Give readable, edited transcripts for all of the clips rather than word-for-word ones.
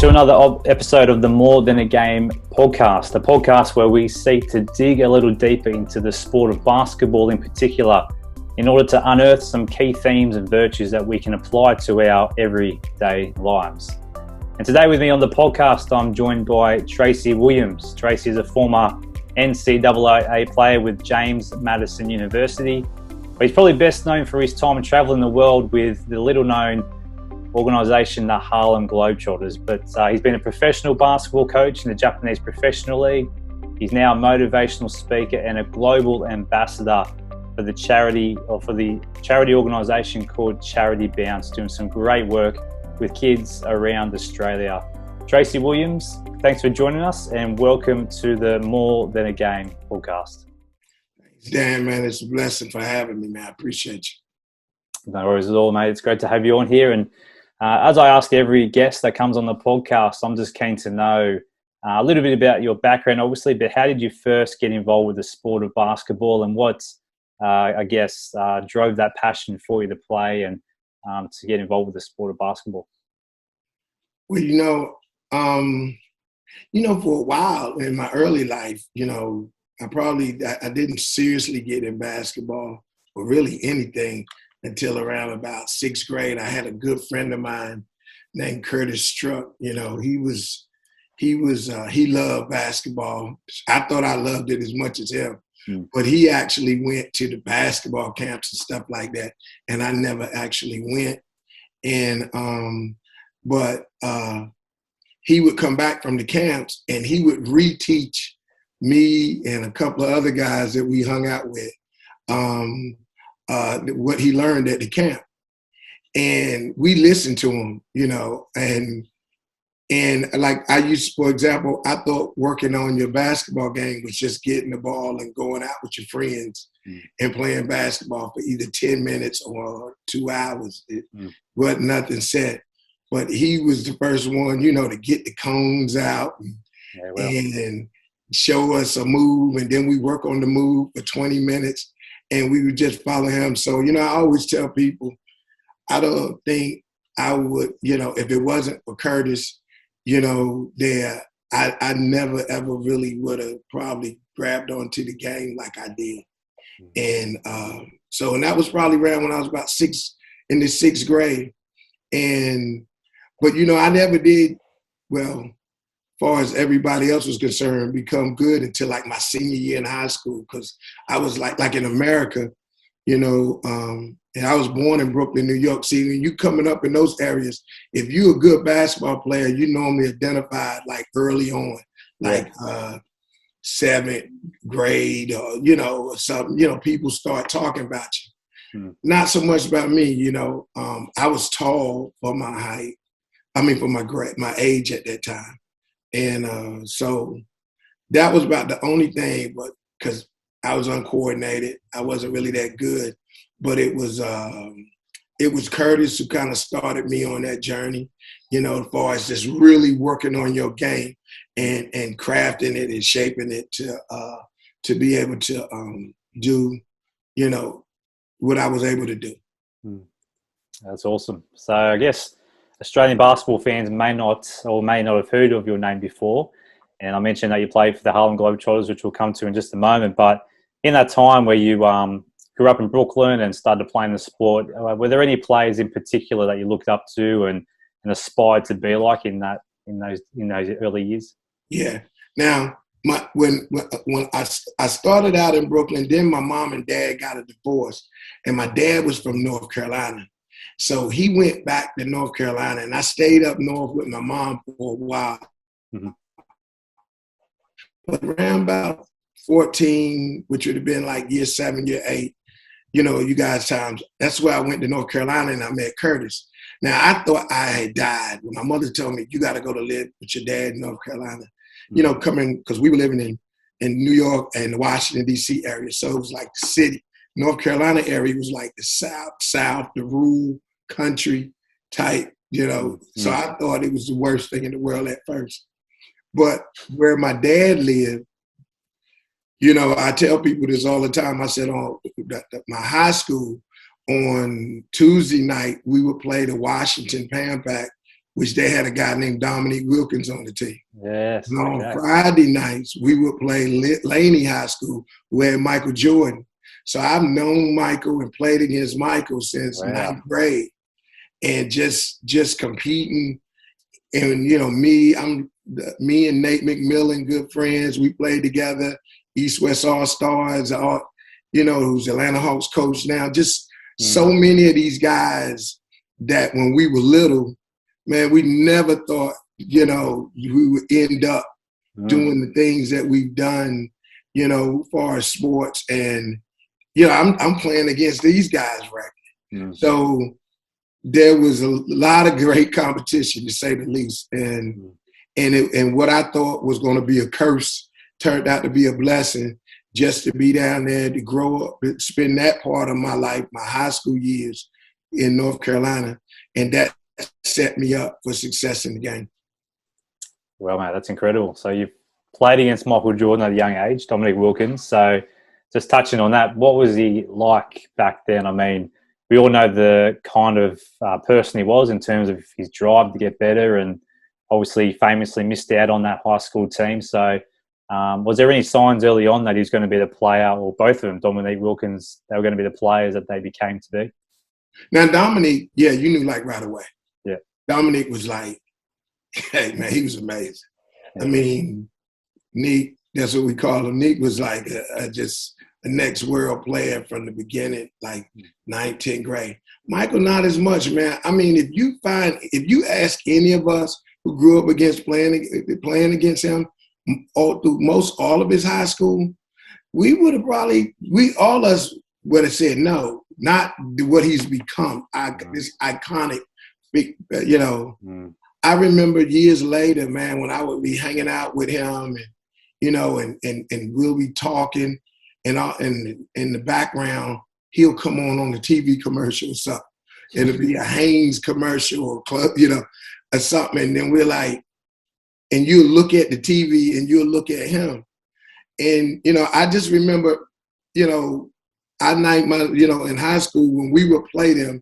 to another episode of the More Than a Game podcast, a podcast where we seek to dig a little deeper into the sport of basketball in particular in order to unearth some key themes and virtues that we can apply to our everyday lives. And today with me on the podcast, I'm joined by Tracy Williams. Tracy is a former NCAA player with James Madison University. But he's probably best known for his time traveling the world with the little-known organisation, the Harlem Globetrotters. But he's been a professional basketball coach in the Japanese Professional League. He's now a motivational speaker and a global ambassador for the charity organisation called Charity Bounce, doing some great work with kids around Australia. Tracy Williams, thanks for joining us and welcome to the More Than a Game podcast. Thanks, Dan, man. It's a blessing for having me, man. I appreciate you. No worries at all, mate. It's great to have you on here. And as I ask every guest that comes on the podcast, I'm just keen to know a little bit about your background, obviously, but how did you first get involved with the sport of basketball, and what, drove that passion for you to play and to get involved with the sport of basketball? Well, for a while in my early life, I didn't seriously get in basketball or really anything until around about sixth grade. I had a good friend of mine named Curtis Struck. He loved basketball. I thought I loved it as much as him, but he actually went to the basketball camps and stuff like that, and I never actually went. And but he would come back from the camps and he would reteach me and a couple of other guys that we hung out with what he learned at the camp. And we listened to him, and like I used, for example, I thought working on your basketball game was just getting the ball and going out with your friends and playing basketball for either 10 minutes or 2 hours. It wasn't nothing set. But he was the first one, to get the cones out and show us a move. And then we work on the move for 20 minutes and we would just follow him. So, I always tell people, I don't think I would, if it wasn't for Curtis, I never, ever really would have probably grabbed onto the game like I did. And and that was probably around when I was about in the sixth grade. But I never did, well, as far as everybody else was concerned, become good until like my senior year in high school, because I was like in America, and I was born in Brooklyn, New York. See, when you coming up in those areas, if you're a good basketball player, you normally identified like early on, like seventh grade or something, people start talking about you. Not so much about me, I was tall for my height. For my age at that time. And so that was about the only thing, but because I was uncoordinated, I wasn't really that good. But it was Curtis who kind of started me on that journey, as far as just really working on your game and crafting it and shaping it to be able to do, what I was able to do. That's awesome. So I guess Australian basketball fans may not have heard of your name before. And I mentioned that you played for the Harlem Globetrotters, which we'll come to in just a moment. But in that time where you grew up in Brooklyn and started playing the sport, were there any players in particular that you looked up to and aspired to be like in those early years? Yeah. Now, when I started out in Brooklyn, then my mom and dad got a divorce, and my dad was from North Carolina. So he went back to North Carolina, and I stayed up north with my mom for a while. But around about 14, which would have been like year 7, year 8, you guys' times, that's where I went to North Carolina and I met Curtis. Now, I thought I had died when my mother told me, you got to go to live with your dad in North Carolina. Coming, because we were living in New York and the Washington, D.C. area. So it was like the city. North Carolina area was like the South, the rural country type, So I thought it was the worst thing in the world at first. But where my dad lived, I tell people this all the time. I said on my high school, on Tuesday night, we would play the Washington Pan Pack which they had a guy named Dominique Wilkins on the team. Yes. And on Okay. Friday nights, we would play Laney High School, who had Michael Jordan. So I've known Michael and played against Michael since ninth grade, and just competing. And me and Nate McMillan, good friends. We played together. East West All Stars. Who's Atlanta Hawks coach now. Just so many of these guys that when we were little, man, we never thought we would end up doing the things that we've done, for sports. And I'm playing against these guys right now. So there was a lot of great competition, to say the least. And what I thought was going to be a curse turned out to be a blessing, just to be down there, to grow up, to spend that part of my life, my high school years in North Carolina. And that set me up for success in the game. Well, mate, that's incredible. So you've played against Michael Jordan at a young age, Dominique Wilkins. So just touching on that, what was he like back then? I mean, we all know the kind of person he was in terms of his drive to get better, and obviously famously missed out on that high school team. So was there any signs early on that he was going to be the player, or both of them, Dominique Wilkins, they were going to be the players that they became to be? Now, Dominique, you knew like right away. Yeah. Dominique was like, hey, man, he was amazing. Yeah. I mean, Neek, that's what we call him. Neek was like just a next world player from the beginning, like 9th, 10th grade. Michael, not as much, man. I mean, if you ask any of us who grew up playing against him all of his high school, we would have all us would have said no, not what he's become. This iconic, I remember years later, man, when I would be hanging out with him, and we'll be talking, and in the background, he'll come on the TV commercial or something. It'll be a Hanes commercial or club, or something. And then we're like, and you'll look at the TV and you'll look at him. And, I just remember, in high school when we would play them,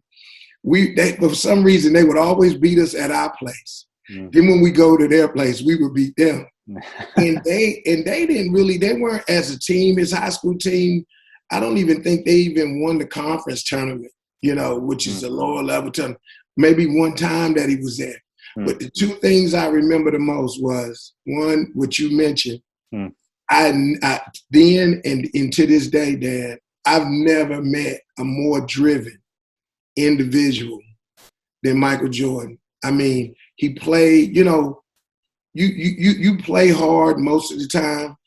for some reason, they would always beat us at our place. Then when we go to their place, we would beat them. and they weren't as a team, his high school team. I don't even think they even won the conference tournament, which is a lower level tournament. Maybe one time that he was there. But the two things I remember the most was, one, what you mentioned. I then and to this day, Dan, I've never met a more driven individual than Michael Jordan. I mean, he played, you play hard most of the time,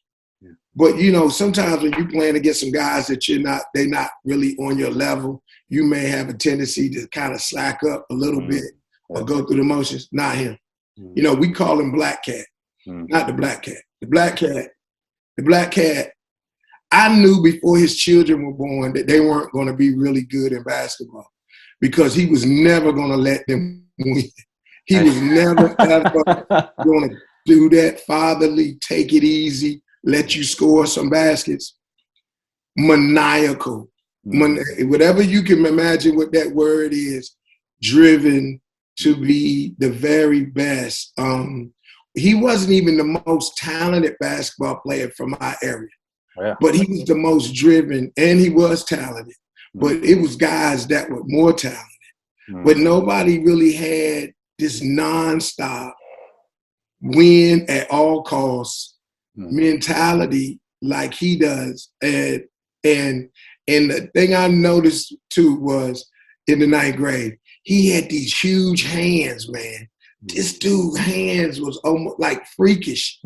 but sometimes when you're playing against some guys that they're not really on your level, you may have a tendency to kind of slack up a little bit or go through the motions. Not him. We call him Black Cat, not the Black Cat. The Black Cat, I knew before his children were born that they weren't going to be really good in basketball, because he was never going to let them win. He was never ever going to do that fatherly, take it easy, let you score some baskets. Maniacal. Whatever you can imagine what that word is, driven to be the very best. He wasn't even the most talented basketball player from our area. Yeah. But he was the most driven, and he was talented. But it was guys that were more talented. But nobody really had this nonstop win at all costs mentality like he does. And the thing I noticed too was in the 9th grade, he had these huge hands, man. This dude's hands was almost like freakish,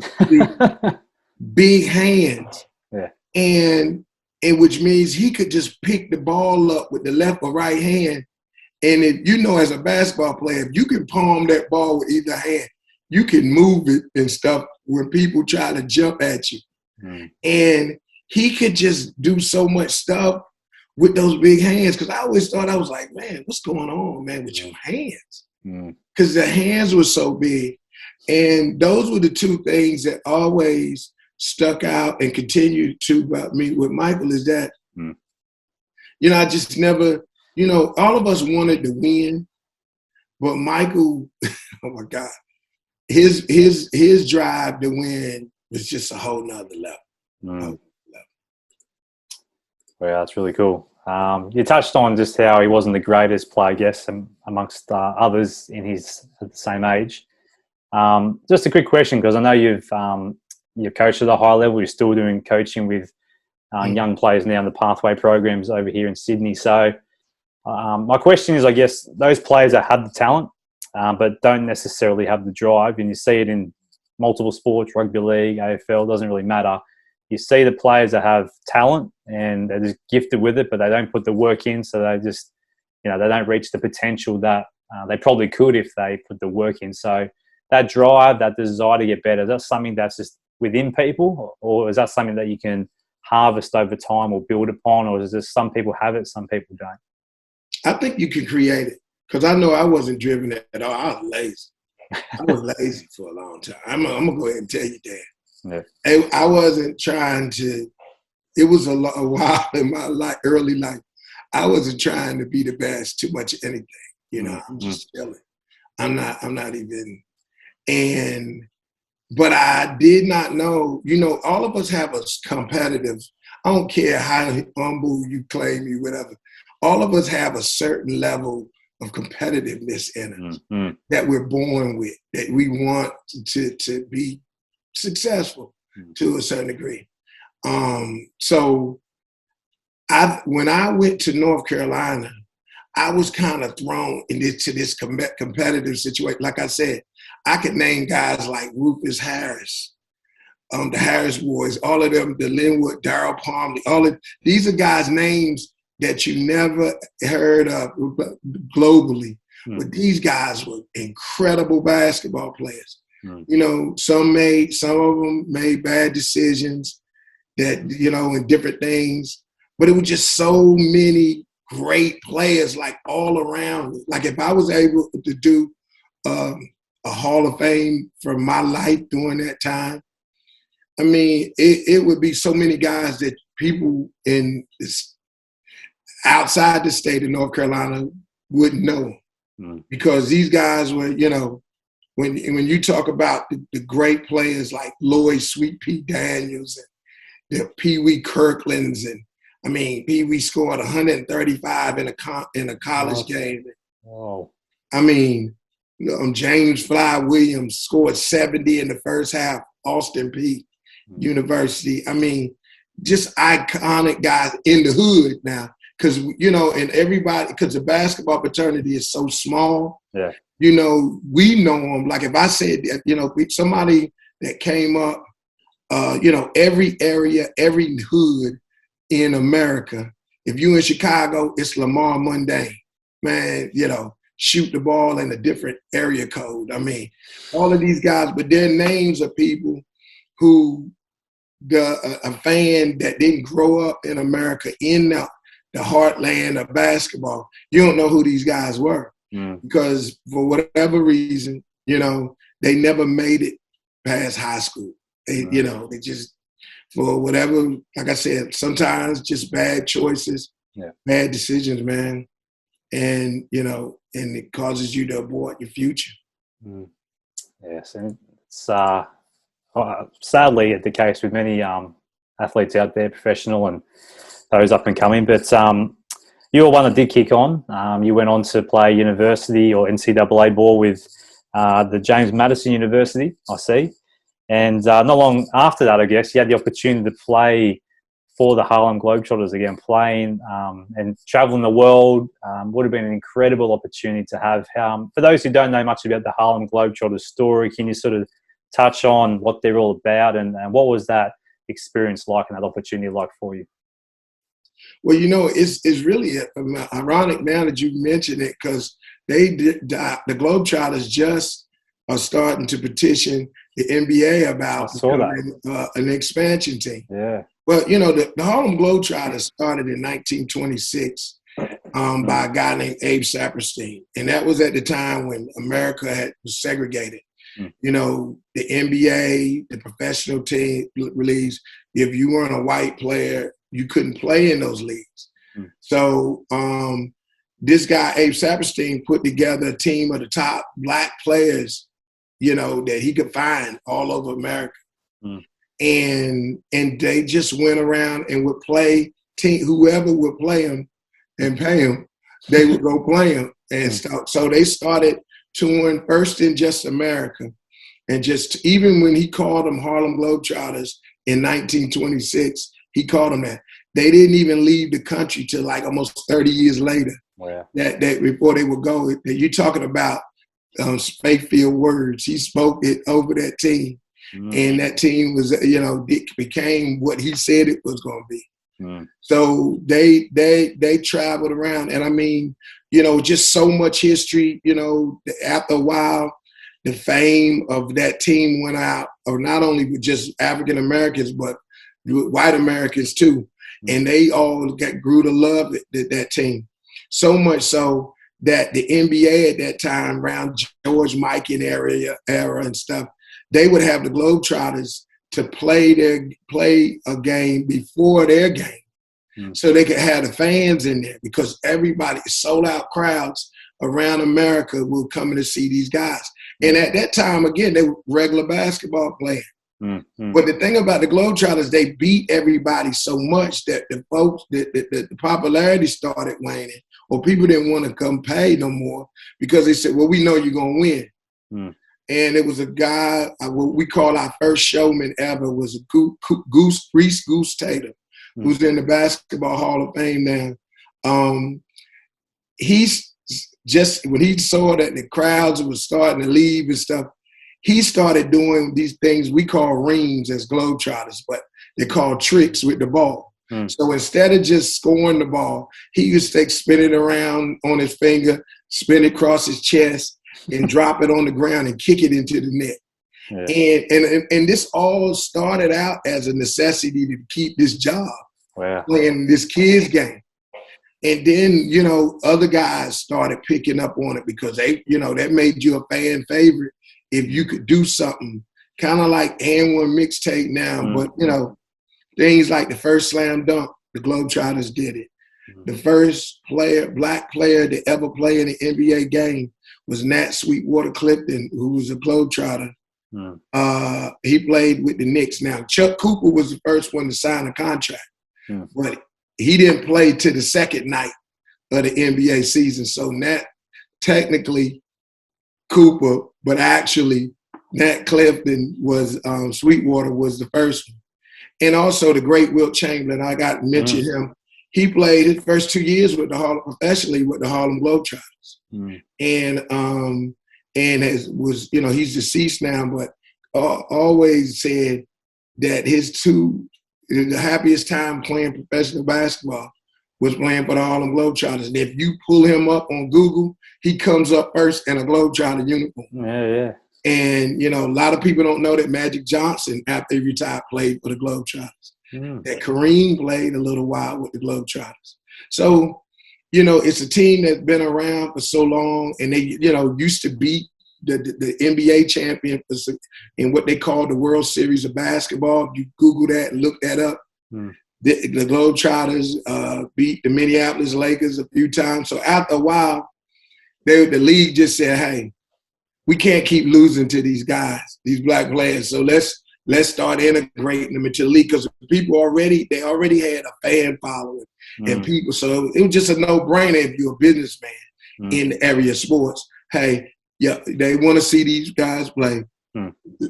big hands. Yeah. And which means he could just pick the ball up with the left or right hand. And if as a basketball player, if you can palm that ball with either hand, you can move it and stuff when people try to jump at you. And he could just do so much stuff with those big hands. Because I always thought, I was like, man, what's going on, man, with your hands? Because the hands were so big. And those were the two things that always stuck out and continue to about me with Michael, is that, I just never, all of us wanted to win, but Michael oh my God, his drive to win was just a whole nother level. Yeah, that's really cool. You touched on just how he wasn't the greatest player, I guess, amongst others in his at the same age. Just a quick question, because I know you've coached at a high level. You're still doing coaching with young players now in the pathway programs over here in Sydney. So my question is, I guess, those players that have the talent but don't necessarily have the drive, and you see it in multiple sports, rugby league, AFL, doesn't really matter. You see the players that have talent and they're just gifted with it, but they don't put the work in, so they just, they don't reach the potential that they probably could if they put the work in. So that drive, that desire to get better, is that something that's just within people, or is that something that you can harvest over time or build upon, or is it just some people have it, some people don't? I think you can create it, because I know I wasn't driven at all. I was lazy. I was lazy for a long time. I'm going to go ahead and tell you that. Yeah. I wasn't trying to, it was a while in my early life, I wasn't trying to be the best too much of anything. I'm just chilling. I'm not even, but I did not know, all of us have a competitive, I don't care how humble you claim you, whatever. All of us have a certain level of competitiveness in us that we're born with, that we want to be successful to a certain degree. So when I went to North Carolina, I was kind of thrown into this competitive situation. Like I said, I could name guys like Rufus Harris, the Harris boys, all of them, the Linwood, Darryl Palmer, these are guys' names that you never heard of globally. But these guys were incredible basketball players. Some of them made bad decisions that, and different things, but it was just so many great players, like all around me. Like if I was able to do a Hall of Fame for my life during that time, I mean, it would be so many guys that people outside the state of North Carolina wouldn't know, because these guys were, when you talk about the great players like Lloyd Sweet Pea Daniels and the Pee Wee Kirklands, and I mean, Pee Wee scored 135 in a college game. Wow. I mean, James Fly Williams scored 70 in the first half. Austin Peay University. I mean, just iconic guys in the hood now. Because, and everybody, because the basketball fraternity is so small, we know them. Like if I said, somebody that came up, every area, every hood in America, if you in Chicago, it's Lamar Mundane. Man, shoot the ball in a different area code. I mean, all of these guys, but their names are people who a fan that didn't grow up in America in the heartland of basketball, you don't know who these guys were, because for whatever reason, they never made it past high school. They just, for whatever, like I said, sometimes just bad choices, bad decisions, man. And, and it causes you to abort your future. Yes, and it's sadly the case with many athletes out there, professional and those up and coming. But you were one that did kick on. You went on to play university or NCAA ball with the James Madison University, I see. And not long after that, I guess, you had the opportunity to play for the Harlem Globetrotters again, playing and traveling the world. Would have been an incredible opportunity to have. For those who don't know much about the Harlem Globetrotters story, can you sort of touch on what they're all about and what was that experience like and that opportunity like for you? Well, it's really ironic now that you mention it, because the Globetrotters just are starting to petition the NBA about becoming an expansion team. Yeah. Well, the Harlem Globetrotters started in 1926 by a guy named Abe Saperstein. And that was at the time when America was segregated. The NBA, the professional team leagues, if you weren't a white player, you couldn't play in those leagues. So this guy, Abe Saperstein, put together a team of the top black players, that he could find all over America. Mm. And they just went around and would play whoever would play him and pay him, they would go play him. And so they started touring first in just America. And just even when he called them Harlem Globetrotters in 1926, he called them that. They didn't even leave the country till like almost 30 years later. Wow. That before they would go. You're talking about faith-filled words. He spoke it over that team. Mm. And that team was, it became what he said it was going to be. Mm. So they traveled around. And I mean, just so much history, after a while, the fame of that team went out, or not only with just African Americans, but white Americans too. And they all grew to love that team. So much so that the NBA at that time, around George Mikan era and stuff, they would have the Globetrotters to play a game before their game. So they could have the fans in there, because everybody, sold out crowds around America were coming to see these guys. And at that time, again, they were regular basketball players. Mm-hmm. But the thing about the Globetrotters, they beat everybody so much that the folks, the popularity started waning, or people didn't want to come pay no more, because they said, well, we know you're going to win. Mm. And it was a guy, what we call our first showman ever, was a Reese Goose Tatum, who's in the Basketball Hall of Fame now. He's just, when he saw that the crowds were starting to leave and stuff, he started doing these things we call reams as Globetrotters, but they call tricks with the ball. Mm. So instead of just scoring the ball, he used to spin it around on his finger, spin it across his chest, and drop it on the ground and kick it into the net. Yeah. And this all started out as a necessity to keep this job, playing this kids game. And then, other guys started picking up on it, because they, that made you a fan favorite if you could do something kind of like and one mixtape now. Mm-hmm. But, things like the first slam dunk, the Globetrotters did it. Mm-hmm. The first black player to ever play in an NBA game was Nat Sweetwater Clifton, who was a Globetrotter. Mm-hmm. He played with the Knicks. Now, Chuck Cooper was the first one to sign a contract, but he didn't play to the second night of the NBA season. So Nat, technically Cooper, but actually Nat Clifton was, Sweetwater was the first one. And also the great Wilt Chamberlain, I got to mention him. He played his first 2 years professionally with the Harlem Globetrotters. And he's deceased now, but always said that the happiest time playing professional basketball was playing for the Harlem Globetrotters. And if you pull him up on Google, he comes up first in a Globetrotter uniform. Yeah. And, a lot of people don't know that Magic Johnson, after he retired, played for the Globetrotters. That Kareem played a little while with the Globetrotters. So, it's a team that's been around for so long, and they, used to beat the NBA champion in what they call the World Series of Basketball. If you Google that and look that up, the Globetrotters beat the Minneapolis Lakers a few times. So after a while, the league just said, hey, we can't keep losing to these guys, these black players. So let's start integrating them into the league, because people already had a fan following and people. So it was just a no-brainer if you're a businessman in the area of sports. Hey, yeah, they want to see these guys play.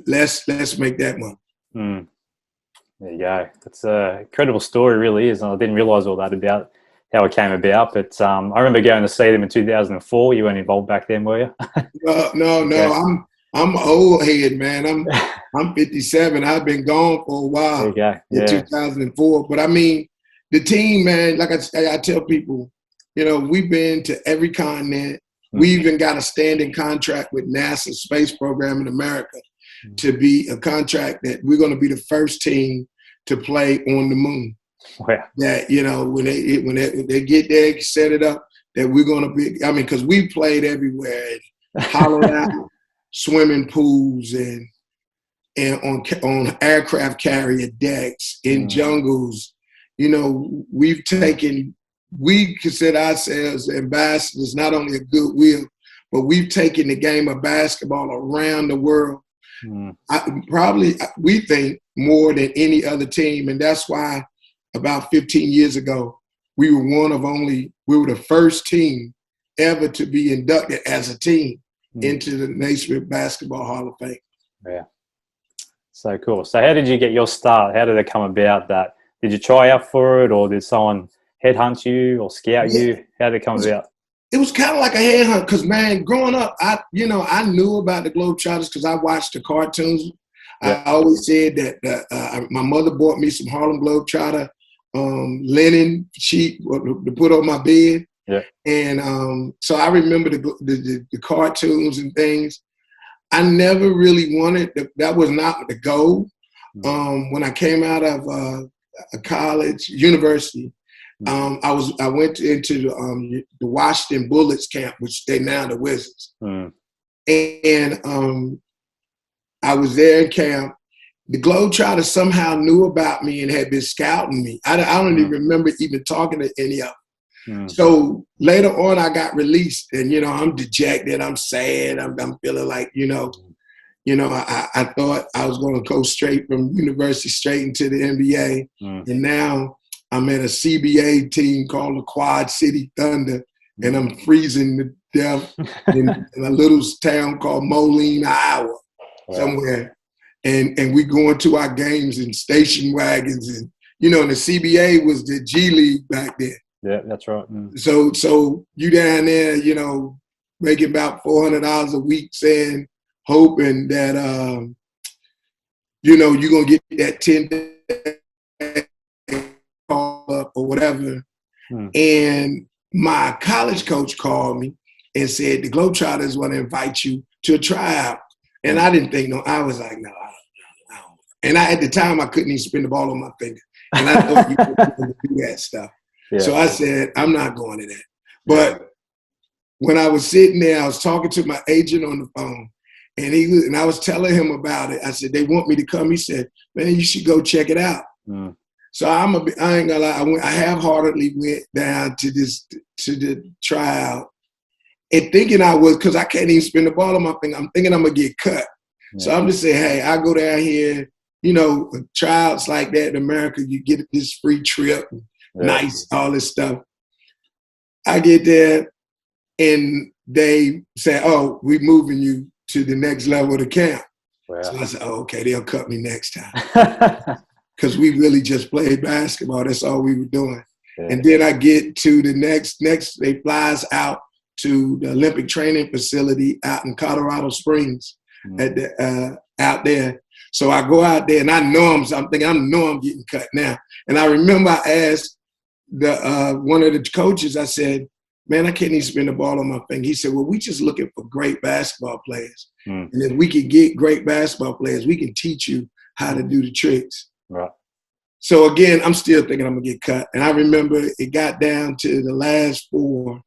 Let's make that money. There you go. That's an incredible story, really is. And I didn't realize all that about how it came about. But I remember going to see them in 2004. You weren't involved back then, were you? No. Okay. I'm an old head, man. I'm 57. I've been gone for a while. There you go. Yeah. In 2004. But I mean, the team, man, like I tell people, we've been to every continent. We even got a standing contract with NASA's space program in America to be a contract that we're going to be the first team to play on the moon. Wow. That, when they get there, set it up, that we're going to be, because we played everywhere, hollowed out swimming pools and on aircraft carrier decks, in jungles. We've taken we consider ourselves ambassadors, not only of goodwill, but we've taken the game of basketball around the world. We think more than any other team. And that's why about 15 years ago, we were the first team ever to be inducted as a team into the Naismith Basketball Hall of Fame. Yeah. So cool. So how did you get your start? How did it come about that? Did you try out for it, or did someone headhunt you or scout you? How did it come about? It was kind of like a headhunt because, man, growing up, I knew about the Globetrotters because I watched the cartoons. Yeah. I always said that my mother bought me some Harlem Globetrotter linen sheet to put on my bed. Yeah. And so I remember the cartoons and things. I never really wanted that was not the goal. When I came out of a college, university, I went into the Washington Bullets camp, which they now the Wizards. And I was there in camp. The Globetrotters somehow knew about me and had been scouting me. I don't even remember even talking to any of them. So later on, I got released, and I'm dejected. I'm sad. I'm feeling like I thought I was going to go straight from university straight into the NBA, and now I'm at a CBA team called the Quad City Thunder, and I'm freezing to death in a little town called Moline, Iowa, somewhere. And we go into our games in station wagons, and and the CBA was the G League back then. Yeah, that's right. So you down there, making about $400 a week, saying, hoping that you're gonna get that 10 call up or whatever. And my college coach called me and said the Globetrotters want to invite you to a tryout. And I didn't think I was like, no, I don't. And at the time I couldn't even spin the ball on my finger. And I thought you could do that stuff. Yeah. So I said, I'm not going to that. But when I was sitting there, I was talking to my agent on the phone, and I was telling him about it. I said, they want me to come. He said, man, you should go check it out. So I ain't gonna lie, I half-heartedly went down to the tryout, and thinking because I can't even spin the ball on my finger, I'm thinking I'm gonna get cut. Yeah. So I'm just saying, hey, I go down here, tryouts like that in America, you get this free trip, nice, all this stuff. I get there, and they say, oh, we're moving you to the next level of the camp. Wow. So I said, oh, okay, they'll cut me next time. Because we really just played basketball. That's all we were doing. Yeah. And then I get to the next, they fly us out to the Olympic training facility out in Colorado Springs out there. So I go out there, and I know I'm getting cut now. And I remember I asked one of the coaches, I said, man, I can't even spin the ball on my finger. He said, well, we just looking for great basketball players. And if we can get great basketball players, we can teach you how to do the tricks. Right. So again, I'm still thinking I'm gonna get cut. And I remember it got down to the last 4.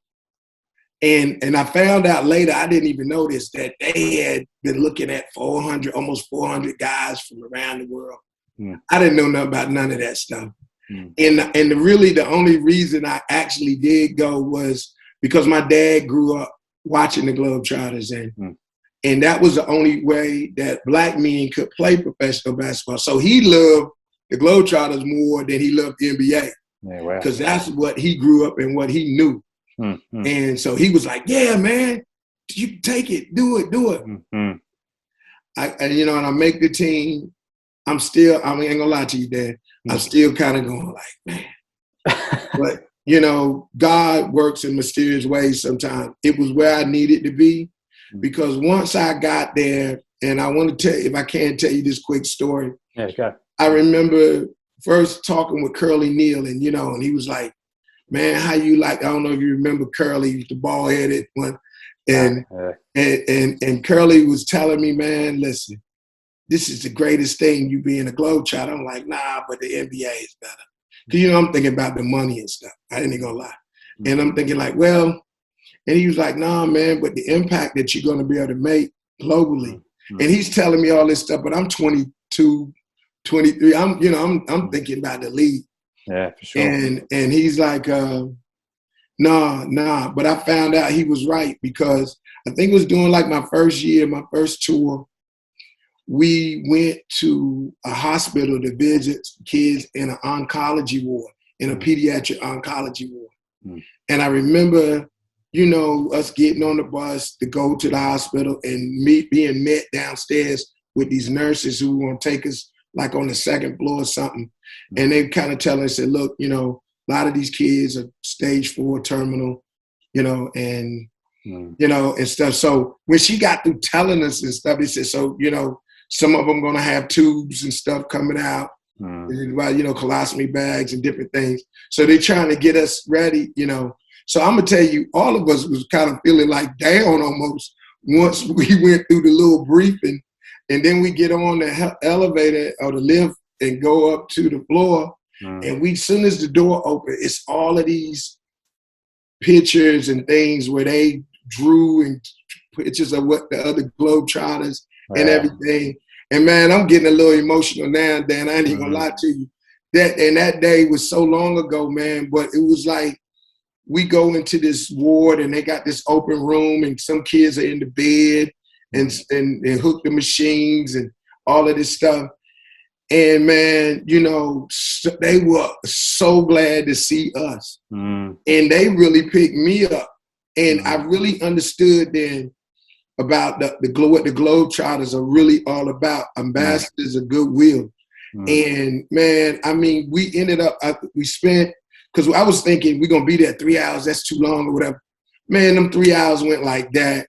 And I found out later, I didn't even notice that they had been looking at almost 400 guys from around the world. I didn't know nothing about none of that stuff. And really the only reason I actually did go was because my dad grew up watching the Globetrotters, and that was the only way that black men could play professional basketball. So he loved the Globetrotters more than he loved the NBA, because that's what he grew up and what he knew. And so he was like, yeah, man, you take it, do it. And I make the team. I ain't gonna lie to you, Dad. I'm still kind of going like, man. But, God works in mysterious ways sometimes. It was where I needed to be, because once I got there, and I want to tell you, if I can tell you this quick story. Yeah, okay. I remember first talking with Curly Neal, and, and he was like, man, how you like, I don't know if you remember Curly, the bald-headed one. And Curly was telling me, man, listen, this is the greatest thing, you being a Globetrotter. I'm like, nah, but the NBA is better. Because, I'm thinking about the money and stuff. I ain't gonna lie. And I'm thinking like, well, and he was like, nah, man, but the impact that you're gonna be able to make globally. And he's telling me all this stuff, but I'm 22, 23. I'm thinking about the league. Yeah, for sure. And he's like, Nah. But I found out he was right because I think it was during like my first year, my first tour. We went to a hospital to visit kids in an oncology ward, in a pediatric oncology ward. Mm. And I remember, you know, us getting on the bus to go to the hospital and being met downstairs with these nurses who were going to take us like on the second floor or something. And they kind of tell us, said, look, you know, a lot of these kids are stage 4 terminal, you know, and, you know, and stuff. So when she got through telling us and stuff, he said, so, you know, some of them going to have tubes and stuff coming out, you know, colostomy bags and different things. So they're trying to get us ready, you know. So I'm going to tell you, all of us was kind of feeling like down almost once we went through the little briefing. And then we get on the elevator or the lift and go up to the floor. And we, as soon as the door opened, it's all of these pictures and things where they drew and pictures of what the other Globetrotters and everything. And man, I'm getting a little emotional now, Dan. I ain't even gonna lie to you. That day was so long ago, man. But it was like we go into this ward and they got this open room and some kids are in the bed and hook the machines and all of this stuff. And man, you know, they were so glad to see us. And they really picked me up. And I really understood then about what the Globetrotters are really all about, ambassadors of goodwill. And man, I mean, we ended up, we spent, because I was thinking we're going to be there 3 hours, that's too long or whatever. Man, them 3 hours went like that.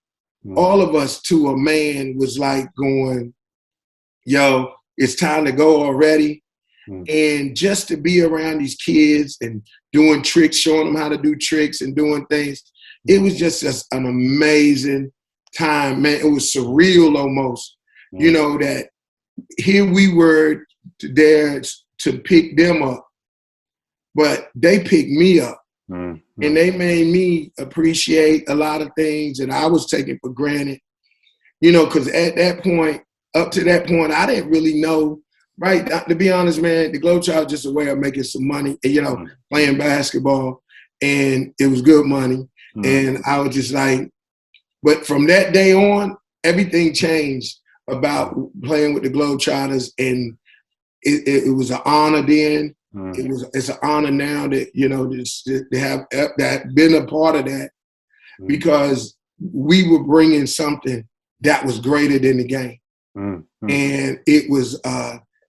All of us to a man was like going, yo, it's time to go already. And just to be around these kids and doing tricks, showing them how to do tricks and doing things, it was just an amazing time, man. It was surreal almost, you know, that here we were there to pick them up, but they picked me up and they made me appreciate a lot of things that I was taking for granted, you know, because at that point, up to that point, I didn't really know, right? To be honest, man, the Globetrotters was just a way of making some money, and, you know, playing basketball, and it was good money. And I was just like, but from that day on, everything changed about playing with the Globetrotters, and it was an honor then. It's an honor now that, you know, to have that been a part of that, because we were bringing something that was greater than the game. And it was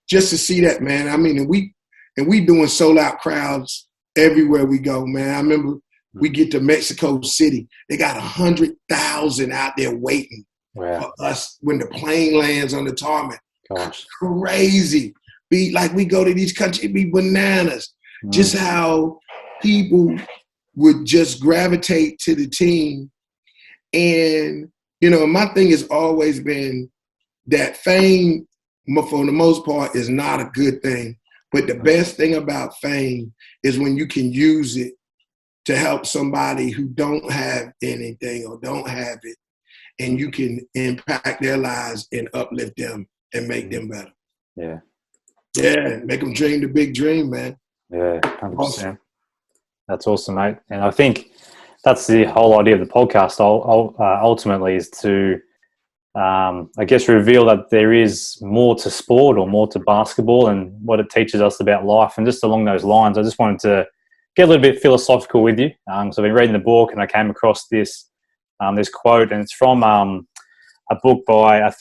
just to see that, man. I mean, and we doing sold out crowds everywhere we go, man. I remember we get to Mexico City, they got 100,000 out there waiting for us when the plane lands on the tarmac. Gosh. Crazy. We go to these countries, it'd be bananas. Just how people would just gravitate to the team. And, you know, my thing has always been that fame, for the most part, is not a good thing. But the best thing about fame is when you can use it to help somebody who don't have anything or don't have it, and you can impact their lives and uplift them and make them better. Yeah, make them dream the big dream, man. Yeah, 100%. Awesome. That's awesome, mate. And I think that's the whole idea of the podcast ultimately, is to, I guess, reveal that there is more to sport or more to basketball and what it teaches us about life. And just along those lines, I just wanted to get a little bit philosophical with you. So I've been reading the book and I came across this quote, and it's from a book by a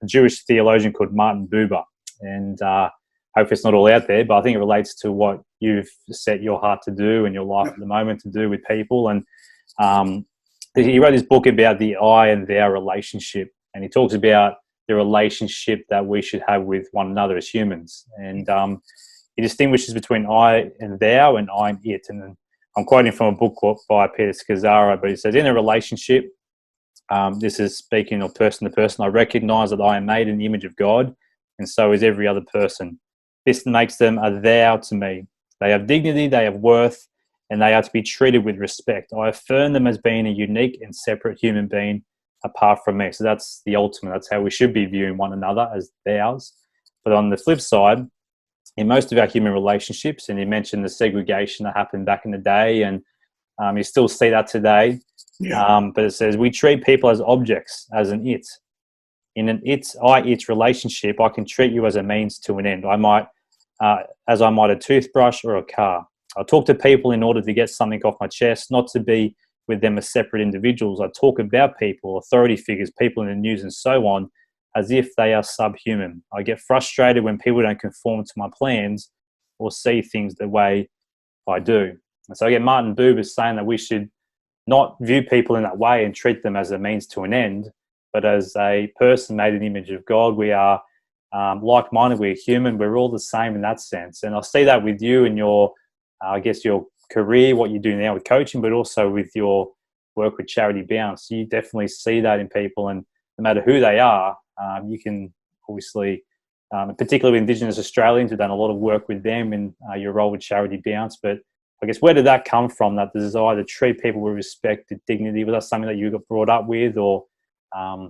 Jewish theologian called Martin Buber. And hopefully it's not all out there, but I think it relates to what you've set your heart to do and your life at the moment to do with people. And he wrote this book about the I and thou relationship, and he talks about the relationship that we should have with one another as humans. And he distinguishes between I and thou and I and it. And I'm quoting from a book by Peter Scazzaro, but he says, in a relationship, this is speaking of person to person, I recognize that I am made in the image of God, and so is every other person. This makes them a thou to me. They have dignity, they have worth, and they are to be treated with respect. I affirm them as being a unique and separate human being apart from me. So that's the ultimate. That's how we should be viewing one another, as thous. But on the flip side, in most of our human relationships, and you mentioned the segregation that happened back in the day, and You still see that today. Yeah. But it says, we treat people as objects, as an it. In an it relationship, I can treat you as a means to an end. I might a toothbrush or a car. I talk to people in order to get something off my chest, not to be with them as separate individuals. I talk about people, authority figures, people in the news and so on, as if they are subhuman. I get frustrated when people don't conform to my plans or see things the way I do. And so again, Martin Buber is saying that we should not view people in that way and treat them as a means to an end, but as a person made in the image of God. We are like-minded, we're human, we're all the same in that sense. And I see that with you and your, your career, what you do now with coaching, but also with your work with Charity Bounce. You definitely see that in people, and no matter who they are, you can obviously, particularly with Indigenous Australians, we've done a lot of work with them in your role with Charity Bounce. But I guess, where did that come from, that the desire to treat people with respect and dignity? Was that something that you got brought up with, or where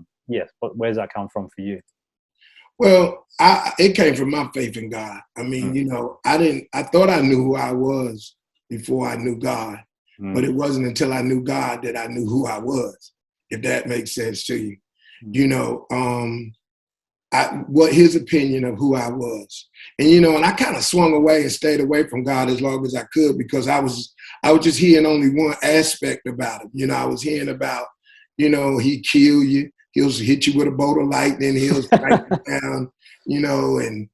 does that come from for you? Well, it came from my faith in God. I mean, I thought I knew who I was before I knew God, but it wasn't until I knew God that I knew who I was, if that makes sense to you. What his opinion of who I was. And, and I kind of swung away and stayed away from God as long as I could, because I was just hearing only one aspect about him. I was hearing about, he'd kill you. He'll hit you with a bolt of lightning. He'll strike you down, and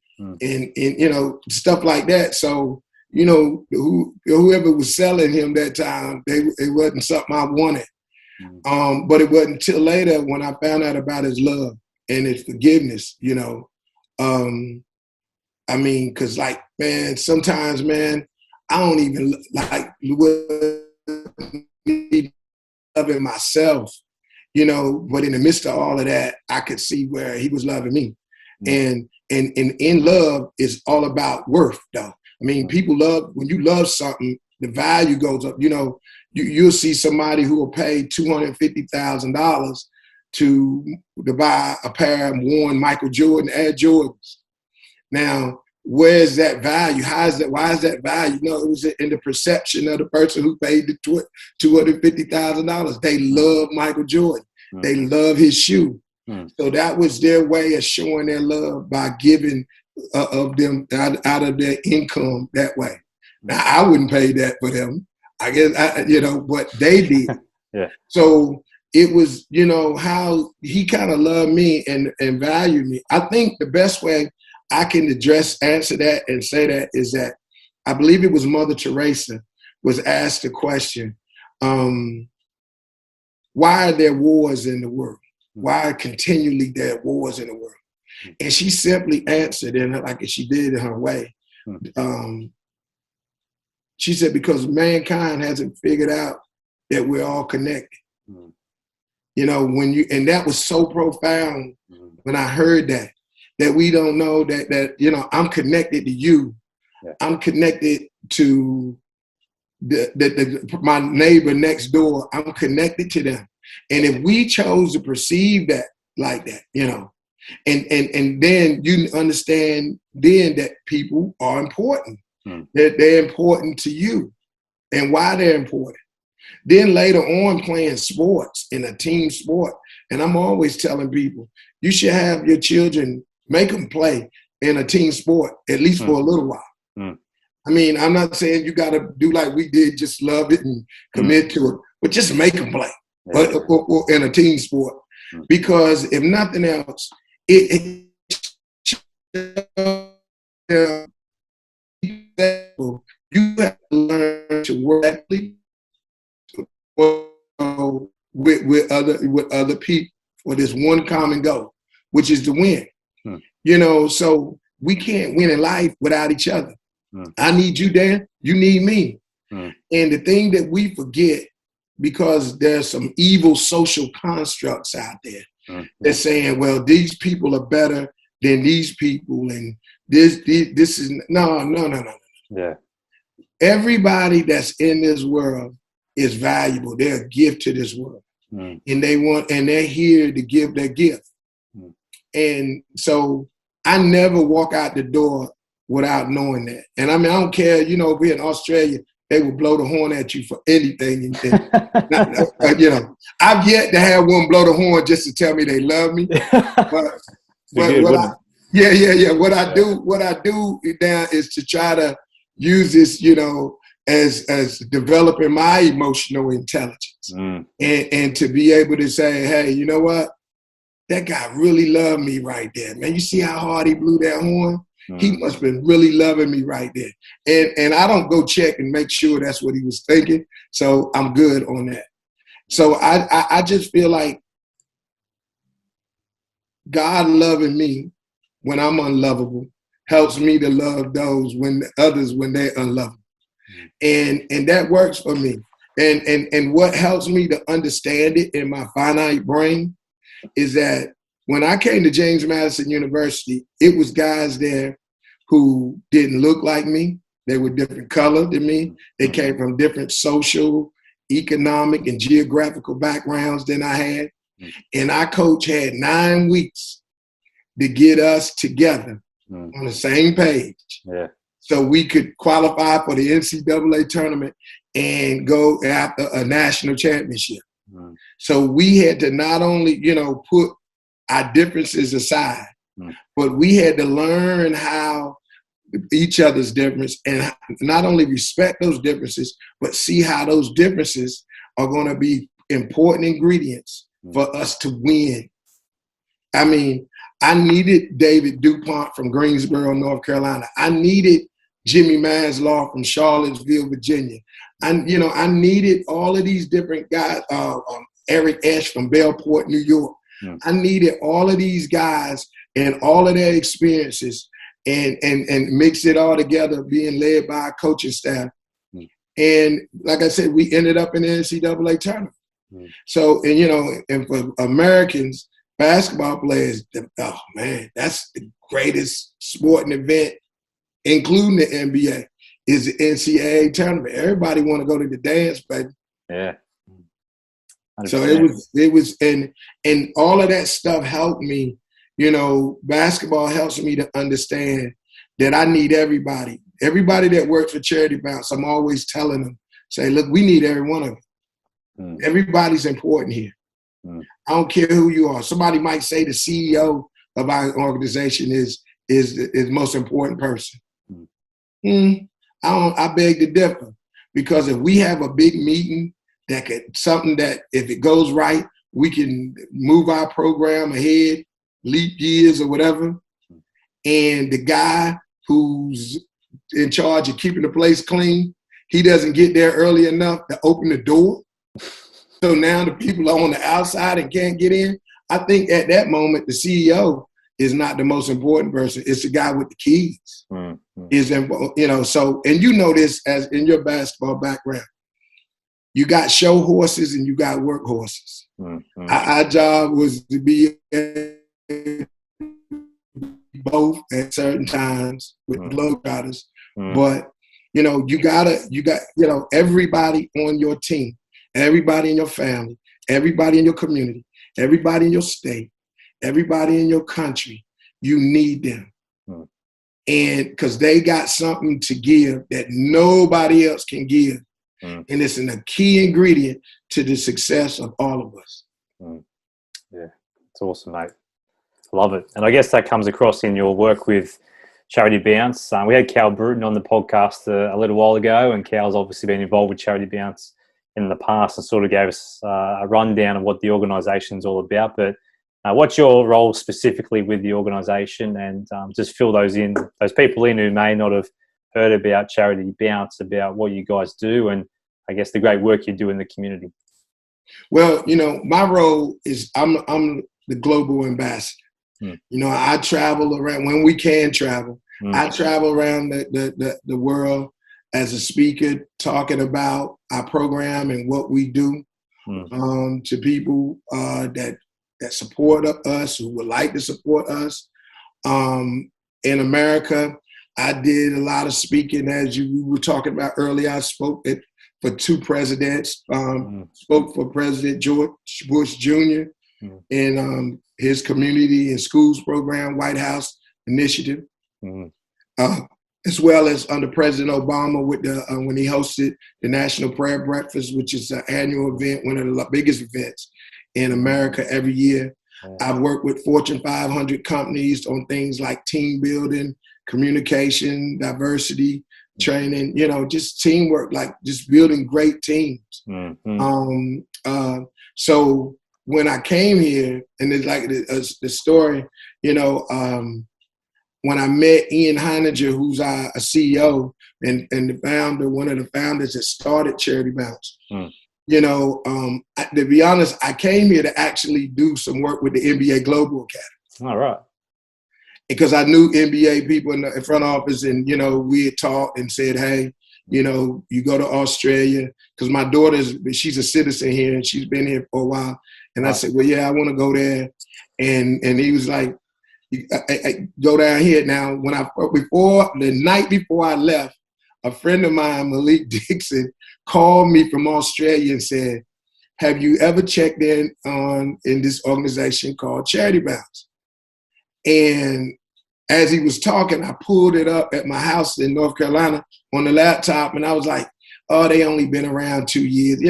stuff like that. So, whoever was selling him that time, it wasn't something I wanted. But it wasn't until later when I found out about his love and his forgiveness, because sometimes, man, I don't even like loving myself. But in the midst of all of that, I could see where he was loving me. And in love is all about worth, though. I mean, people love, when you love something, the value goes up. You'll see somebody who will pay $250,000 to buy a pair of worn Michael Jordan Air Jordans. Now, where's that value? Why is that value? It was in the perception of the person who paid the $250,000. They love Michael Jordan. They love his shoe. So that was their way of showing their love, by giving of them out of their income that way. Now, I wouldn't pay that for them. I guess, but they did. Yeah. So it was, how he kind of loved me and valued me. I think the best way I can answer that and say that is that I believe it was Mother Teresa was asked the question, why are there wars in the world? Why are continually there wars in the world? And she simply answered, like she did in her way. She said, because mankind hasn't figured out that we're all connected. And that was so profound when I heard that we don't know that I'm connected to you. Yeah. I'm connected to my neighbor next door. I'm connected to them. And if we chose to perceive that like that, and then you understand then that people are important, that they're important to you and why they're important. Then later on, playing sports in a team sport. And I'm always telling people, you should have your children, make them play in a team sport, at least for a little while. I mean, I'm not saying you got to do like we did, just love it and commit to it, but just make them play or in a team sport. Because if nothing else, you have to learn to work with other people for this one common goal, which is to win. So we can't win in life without each other. I need you, Dan. You need me. And the thing that we forget, because there's some evil social constructs out there that's saying, well, these people are better than these people, and this is no. Yeah. Everybody that's in this world is valuable. They're a gift to this world. And they're here to give their gift. And so I never walk out the door without knowing that. And I mean, I don't care, if we're in Australia, they will blow the horn at you for anything. You know, I've yet to have one blow the horn just to tell me they love me. But what I do now is to try to use this, you know, as developing my emotional intelligence, and to be able to say, hey, you know what, that guy really loved me right there, man. You see how hard he blew that horn? He must have been really loving me right there. And I don't go check and make sure that's what he was thinking. So I'm good on that. So I just feel like God loving me when I'm unlovable helps me to love those when they're unlovable. And that works for me. And what helps me to understand it in my finite brain is that when I came to James Madison University, it was guys there who didn't look like me. They were different color than me. They came from different social, economic, and geographical backgrounds than I had. And our coach had 9 weeks to get us together on the same page. Yeah. So we could qualify for the NCAA tournament and go after a national championship. So we had to not only, you know, put our differences aside, but we had to learn how each other's difference and not only respect those differences, but see how those differences are going to be important ingredients for us to win. I mean, I needed David DuPont from Greensboro, North Carolina. I needed Jimmy Maslaw from Charlottesville, Virginia. I needed all of these different guys, Eric Esch from Bellport, New York. I needed all of these guys and all of their experiences and mix it all together, being led by our coaching staff. And like I said, we ended up in the NCAA tournament. So, and for Americans, basketball players, oh man, that's the greatest sporting event, including the NBA, is the NCAA tournament. Everybody want to go to the dance, baby. Yeah. 100%. So it was, and all of that stuff helped me. You know, basketball helps me to understand that I need everybody. Everybody that works for Charity Bounce, I'm always telling them, say, look, we need every one of them. Everybody's important here. I don't care who you are. Somebody might say the CEO of our organization is the most important person. I beg to differ, because if we have a big meeting that if it goes right, we can move our program ahead, leap years or whatever. And the guy who's in charge of keeping the place clean, he doesn't get there early enough to open the door. So now the people are on the outside and can't get in. I think at that moment, the CEO is not the most important person. It's the guy with the keys. So, and you know this as in your basketball background. You got show horses and you got work horses. Our job was to be both at certain times with the Globetrotters. But, you got everybody on your team, everybody in your family, everybody in your community, everybody in your state, everybody in your country, you need them. And because they got something to give that nobody else can give. And it's a key ingredient to the success of all of us. Yeah, it's awesome, mate. Love it. And I guess that comes across in your work with Charity Bounce. We had Cal Bruton on the podcast a little while ago, and Cal's obviously been involved with Charity Bounce in the past and sort of gave us a rundown of what the organisation's all about. But what's your role specifically with the organisation, and just fill those people in who may not have heard about Charity Bounce, about what you guys do, and I guess the great work you do in the community. Well, my role is I'm the global ambassador. I travel around when we can travel. I travel around the world as a speaker, talking about our program and what we do to people that support us, who would like to support us. In America, I did a lot of speaking, as you were talking about earlier. I spoke for 2 presidents. Spoke for President George Bush Jr. in his community and schools program, White House Initiative. as well as under President Obama with the when he hosted the National Prayer Breakfast, which is an annual event, one of the biggest events in America every year. I've worked with Fortune 500 companies on things like team building, communication, diversity, training, just teamwork, like just building great teams. So when I came here, and it's like the story, when I met Ian Heininger, who's a CEO and the founder, one of the founders that started Charity Bounce. To be honest, I came here to actually do some work with the NBA Global Academy. All right. Because I knew NBA people in the front office, and, we had talked and said, hey, you go to Australia, because my she's a citizen here and she's been here for a while. And I said, well, yeah, I want to go there. And he was like, I go down here. Now, the night before I left, a friend of mine, Malik Dixon, called me from Australia and said, have you ever checked in this organization called Charity Bounce? And as he was talking, I pulled it up at my house in North Carolina on the laptop, and I was like, oh, they only been around 2 years,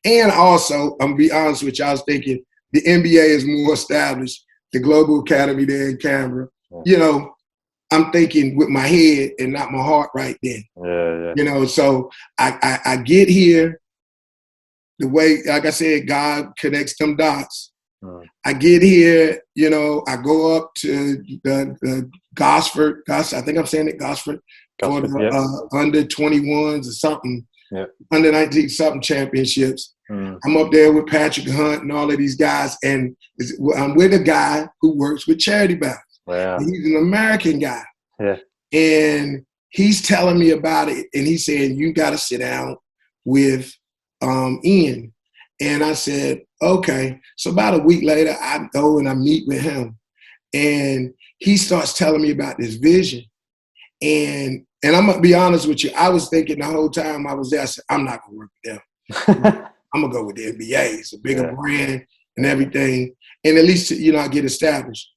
And also, I'm gonna be honest with you, I was thinking the NBA is more established, the Global Academy there in Canberra. I'm thinking with my head and not my heart right then. So I get here the way, like I said, God connects them dots. I get here, I go up to the Gosford, I think I'm saying it, Gosford for the under 21s or something, under 19 something championships. I'm up there with Patrick Hunt and all of these guys, and I'm with a guy who works with Charity Bounce. Wow. He's an American guy. Yeah. And he's telling me about it, and he's saying, you got to sit down with Ian. And I said, okay. So about a week later, I go and I meet with him. And he starts telling me about this vision. And I'm going to be honest with you, I was thinking the whole time I was there, I said, I'm not going to work with them. I'm going to go with the NBA. It's a bigger brand and everything. And at least, I get established.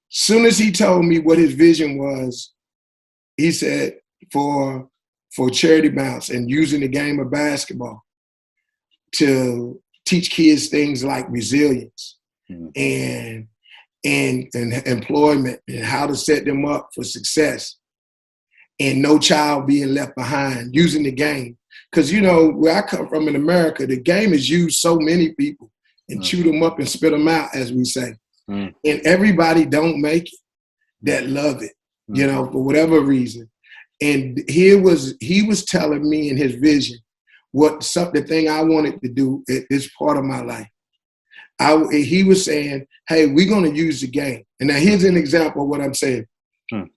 Soon as he told me what his vision was, he said for Charity Bounce and using the game of basketball to teach kids things like resilience and employment and how to set them up for success and no child being left behind, using the game. Because, where I come from in America, the game is used so many people and chew them up and spit them out, as we say. And everybody don't make it that love it, for whatever reason. And he was telling me in his vision the thing I wanted to do at this part of my life. He was saying, hey, we're going to use the game. And now here's an example of what I'm saying.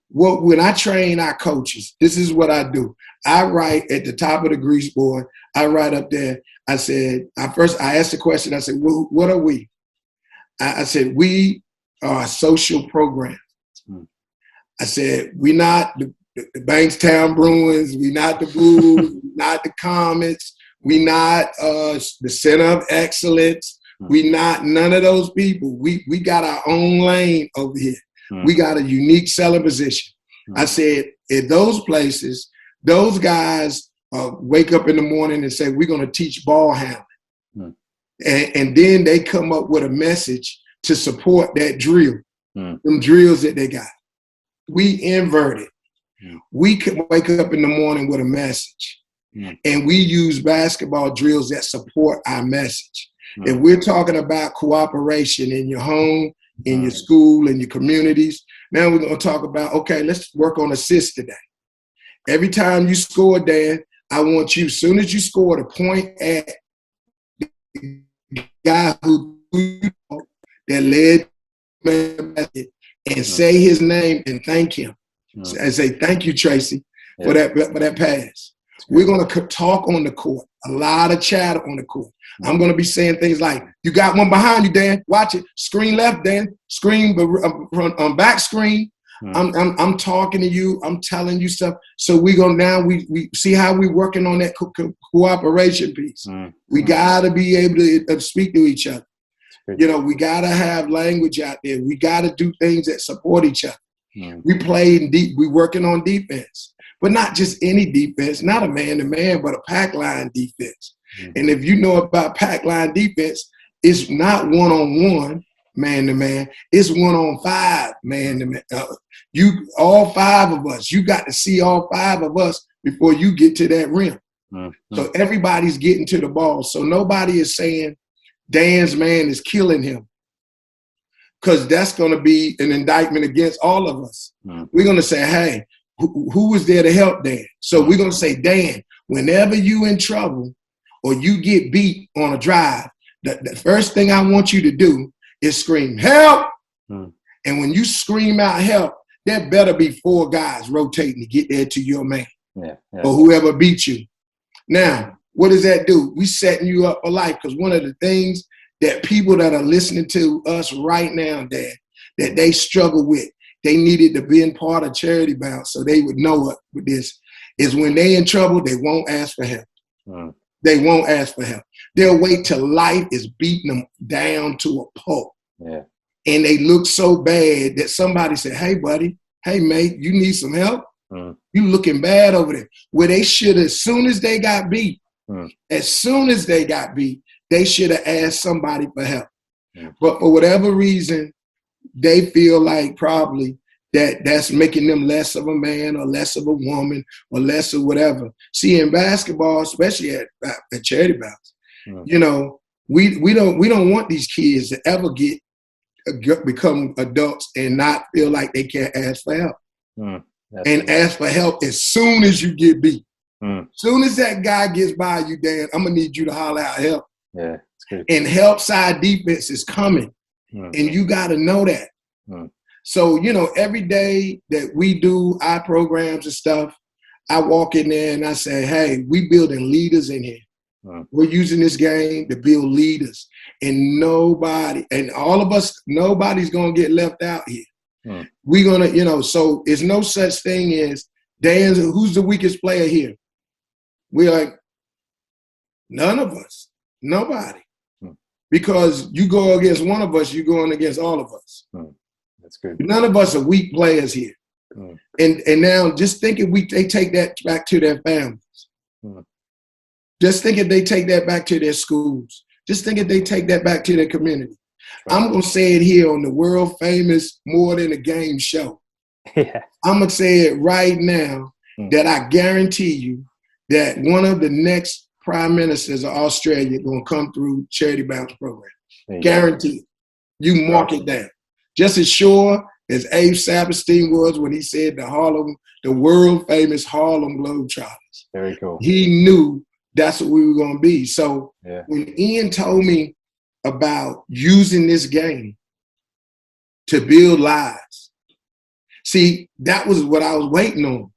When I train our coaches, this is what I do. I write at the top of the grease board. I write up there. I said, I asked the question. I said, well, what are we? I said, we are a social program. I said, we're not the Bankstown Bruins. We're not the Bulls. We're not the Comets. We're not the Center of Excellence. We're not none of those people. We got our own lane over here. We got a unique selling position. I said, in those places, those guys wake up in the morning and say, we're going to teach ball handling. And then they come up with a message to support that drill, them drills that they got. We invert it. We can wake up in the morning with a message, and we use basketball drills that support our message. If we're talking about cooperation in your home, in your school, in your communities, now we're going to talk about, okay, let's work on assists today. Every time you score, Dan, I want you, as soon as you score, to point at the guy who that led and say his name and thank him. And say, thank you, Tracy, for that pass. We're going to talk on the court, a lot of chatter on the court. I'm going to be saying things like, you got one behind you, Dan. Watch it. Screen left, Dan. Screen on back screen. I'm talking to you. I'm telling you stuff. So we see how we're working on that cooperation piece. We got to be able to speak to each other. We got to have language out there. We got to do things that support each other. We played deep. We working on defense, but not just any defense, not a man-to-man, but a pack line defense. And if you know about pack line defense, it's not one-on-one, man-to-man. It's 1-on-5, man-to-man. All 5 of us. You got to see all 5 of us before you get to that rim. So everybody's getting to the ball. So nobody is saying Dan's man is killing him, because that's going to be an indictment against all of us. We're going to say, hey, who was there to help Dan? So we're going to say, Dan, whenever you in trouble or you get beat on a drive, the first thing I want you to do is scream, help. And when you scream out help, there better be 4 guys rotating to get there to your man or whoever beat you. Now, what does that do? We setting you up for life, because one of the things that people that are listening to us right now, Dad, that they struggle with, they needed to be in part of Charity Bounce so they would know what this is. When they in trouble, they won't ask for help. They won't ask for help. They'll wait till life is beating them down to a pulp. And they look so bad that somebody said, hey, buddy, hey, mate, you need some help? You looking bad over there. Where they should have, as soon as they got beat, they should have asked somebody for help. But for whatever reason, they feel like probably that's making them less of a man or less of a woman or less of whatever. See, in basketball, especially at Charity Bounce, you know, we don't want these kids to ever become adults and not feel like they can't ask for help. And ask for help as soon as you get beat. Soon as that guy gets by you, Dan, I'm gonna need you to holler out help. And help side defense is coming. And you gotta know that. So, you know, every day that we do our programs and stuff, I walk in there and I say, hey, we building leaders in here. We're using this game to build leaders. And all of us, nobody's gonna get left out here. We're gonna, you know, so it's no such thing as Dan's, who's the weakest player here? We're like, none of us, nobody. Because you go against one of us, you're going against all of us. That's good. None of us are weak players here. And now just think if they take that back to their families. Just think if they take that back to their schools. Just think if they take that back to their community. I'm going to say it here on the world famous More Than a Game show. I'm going to say it right now that I guarantee you that one of the next prime ministers of Australia going to come through Charity Bounce program. Guaranteed. You mark it down. Just as sure as Abe Saperstein was when he said the world famous Harlem Globetrotters. Very cool. He knew that's what we were going to be. So when Ian told me about using this game to build lives, see, that was what I was waiting on.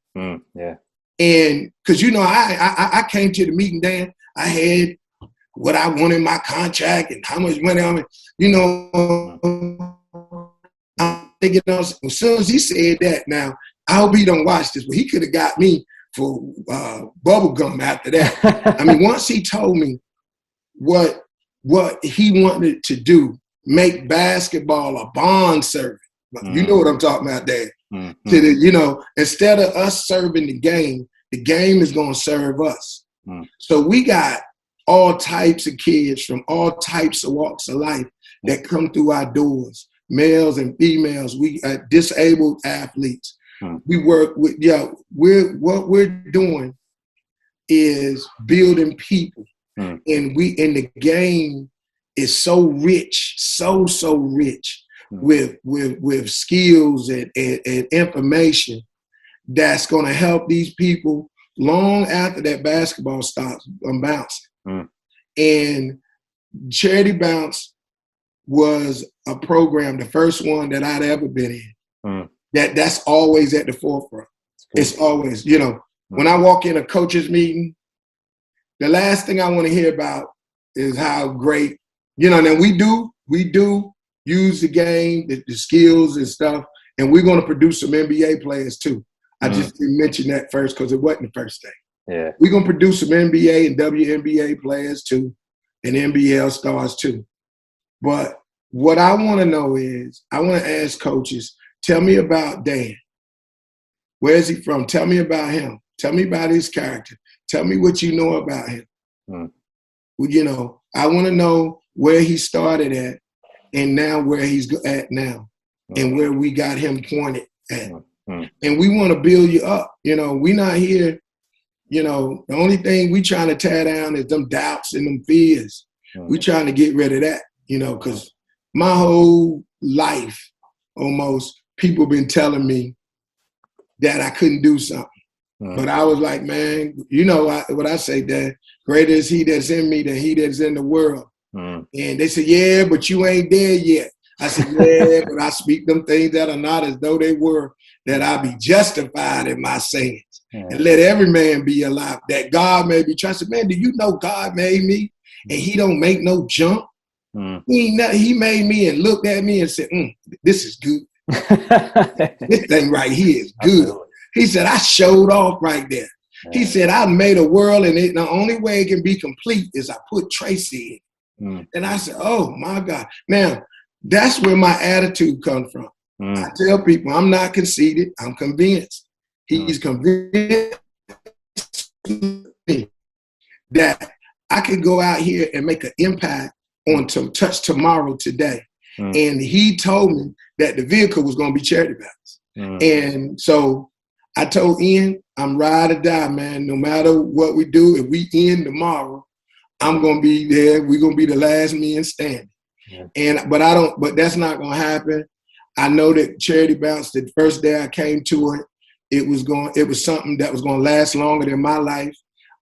And because, you know, I came to the meeting, Dan, I had what I wanted in my contract and how much money I'm, you know, I'm thinking, as soon as he said that, now, I hope he don't watch this, but he could have got me for bubble gum after that. I mean, once he told me what he wanted to do, make basketball a bond servant. You know what I'm talking about, Dad. To the, you know, instead of us serving the game is going to serve us. So we got all types of kids from all types of walks of life that come through our doors, males and females. We disabled athletes. We work with, what we're doing is building people. And the game is so rich, so rich with skills and information that's going to help these people long after that basketball stops bouncing. And Charity Bounce was a program, the first one that I'd ever been in, that's always at the forefront. It's always, you know, when I walk in a coach's meeting, the last thing I want to hear about is how great, you know, and we do use the game, the skills and stuff, and we're going to produce some NBA players too. I just didn't mention that first because it wasn't the first thing. We're going to produce some NBA and WNBA players too, and NBL stars too. But what I want to know is, I want to ask coaches tell me about Dan. Where is he from? Tell me about him. Tell me about his character. Tell me what you know about him. Mm. Well, you know, I want to know where he started at and now where he's at now and where we got him pointed at. And we want to build you up. You know, we not here, you know, the only thing we trying to tear down is them doubts and them fears. We trying to get rid of that, you know, because my whole life, almost, people been telling me that I couldn't do something. But I was like, man, you know what I say, Dad, greater is he that's in me than he that's in the world. And they said, yeah, but you ain't there yet. I said, yeah, but I speak them things that are not as though they were, that I be justified in my sayings. And let every man be alive, that God may be trusted. Man, do you know God made me and he don't make no junk? He made me and looked at me and said, this is good. This thing right here is good. Absolutely. He said, I showed off right there. He said, I made a world and the only way it can be complete is I put Tracy in. And I said, oh my God. Now, that's where my attitude comes from. I tell people, I'm not conceited, I'm convinced. He's convinced that I could go out here and make an impact on to touch tomorrow today. And he told me that the vehicle was going to be Charity Bounce. And so I told Ian, I'm ride or die, man. No matter what we do, if we end tomorrow, I'm going to be there. We're going to be the last men standing. But that's not going to happen. I know that Charity Bounce, the first day I came to it, it was something that was going to last longer than my life.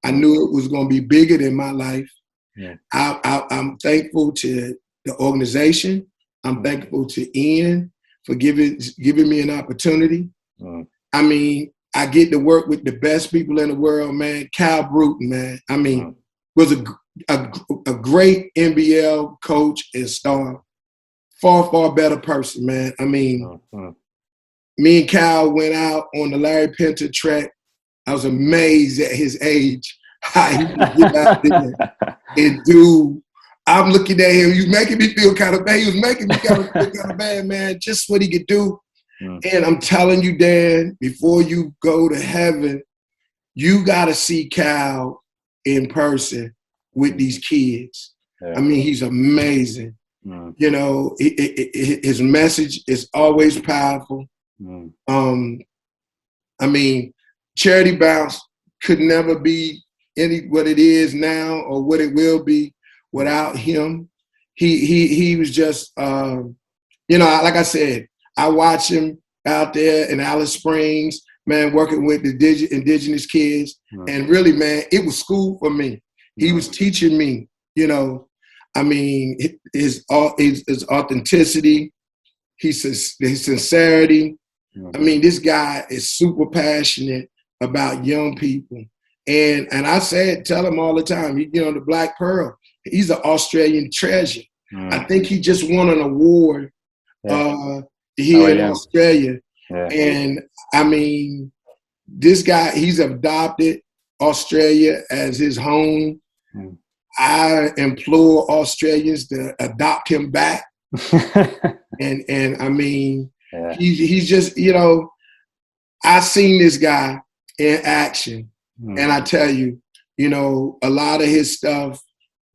I knew it was going to be bigger than my life. I'm thankful to the organization. I'm thankful to Ian for giving me an opportunity. I mean, I get to work with the best people in the world, man. Cal Bruton, man. I mean, was a great NBL coach and star. Far, far better person, man. I mean, me and Cal went out on the Larry Penter track. I was amazed at his age, how he could get out there and do. I'm looking at him. He was making me feel kind of bad. He was making me feel kind of bad, man. Just what he could do. And I'm telling you, Dan, before you go to heaven, you got to see Cal in person with these kids. I mean, he's amazing. You know, his message is always powerful. I mean, Charity Bounce could never be what it is now or what it will be without him. He was just, you know, like I said, I watch him out there in Alice Springs, man, working with the indigenous kids. And really, man, it was school for me. He was teaching me, you know, I mean, his authenticity, his sincerity. I mean, this guy is super passionate about young people. And I tell him all the time, you know, the Black Pearl, he's an Australian treasure. I think he just won an award here in Australia. And I mean, this guy, he's adopted Australia as his home. I implore Australians to adopt him back. and I mean, he's just, you know, I seen this guy in action. And I tell you, you know, a lot of his stuff,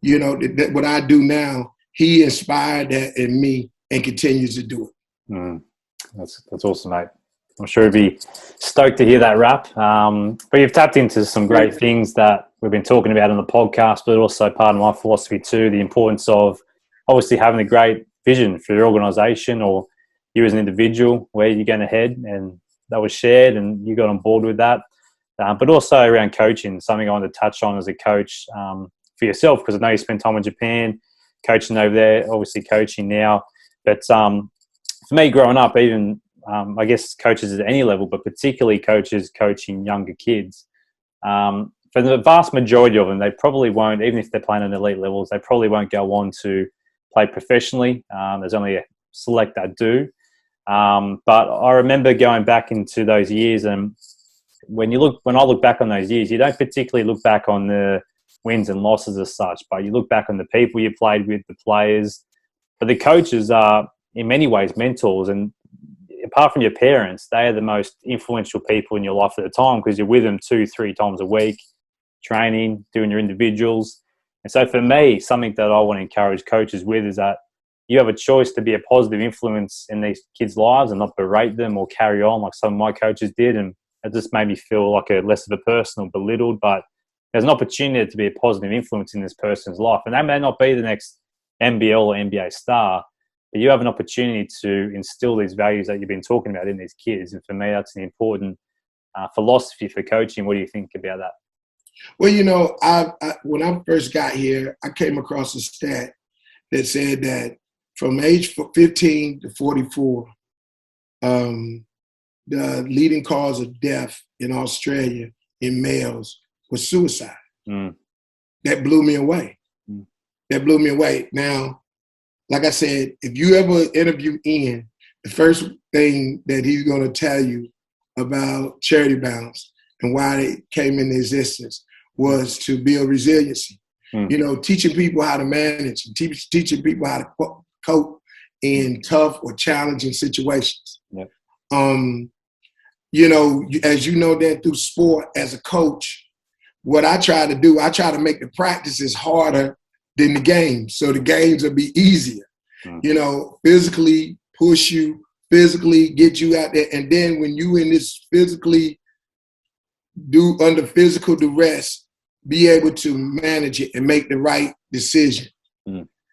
you know, what I do now, he inspired that in me and continues to do it. That's awesome, mate. I'm sure he'd be stoked to hear that rap. But you've tapped into some great things that we've been talking about on the podcast, but also part of my philosophy too, the importance of obviously having a great vision for your organisation or you as an individual, where you're going to head, and that was shared and you got on board with that. But also around coaching, something I wanted to touch on as a coach for yourself, because I know you spent time in Japan, coaching over there, obviously coaching now. But for me growing up, even I guess coaches at any level, but particularly coaches coaching younger kids, for the vast majority of them, they probably won't, even if they're playing at elite levels, they probably won't go on to play professionally. There's only a select that do. But I remember going back into those years, and when I look back on those years, you don't particularly look back on the wins and losses as such, but you look back on the people you played with, the players. But the coaches are, in many ways, mentors. And apart from your parents, they are the most influential people in your life at the time, because you're with them 2-3 times a week, training, doing your individuals. And so for me, something that I want to encourage coaches with is that you have a choice to be a positive influence in these kids' lives and not berate them or carry on like some of my coaches did. And it just made me feel like a less of a person or belittled. But there's an opportunity to be a positive influence in this person's life. And they may not be the next NBL or NBA star, but you have an opportunity to instill these values that you've been talking about in these kids. And for me, that's an important philosophy for coaching. What do you think about that? Well, you know, I when I first got here, I came across a stat that said that from age 15 to 44, the leading cause of death in Australia in males was suicide. That blew me away. That blew me away. Now, like I said, if you ever interview Ian, the first thing that he's going to tell you about charity bounds and why it came into existence was to build resiliency. You know, teaching people how to manage, and teaching people how to cope in tough or challenging situations. Yep. You know, as you know that through sport as a coach, what I try to do, I try to make the practices harder than the games, so the games will be easier. You know, physically push you, physically get you out there, and then when you in this physically under physical duress, be able to manage it and make the right decision.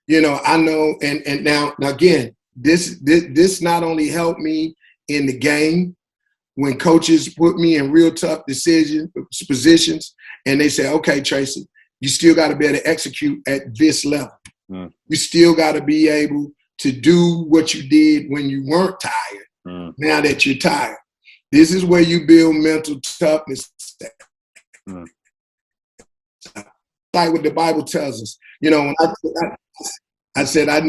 You know, I know, and now again, this not only helped me in the game when coaches put me in real tough positions, and they say, okay, Tracy, you still got to be able to execute at this level. You still got to be able to do what you did when you weren't tired. Now that you're tired, this is where you build mental toughness. Like what the Bible tells us. You know, when I said I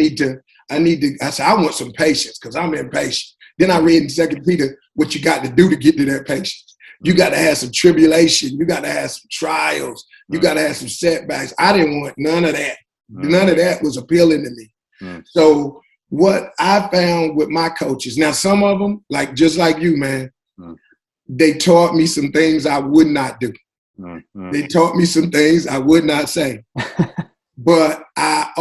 said I want some patience because I'm impatient. Then I read in 2 Peter what you got to do to get to that patience. You got to have some tribulation. You got to have some trials. You got to have some setbacks. I didn't want none of that. None of that was appealing to me. So what I found with my coaches, now some of them, like just like you, man, they taught me some things I would not do. They taught me some things I would not say. But I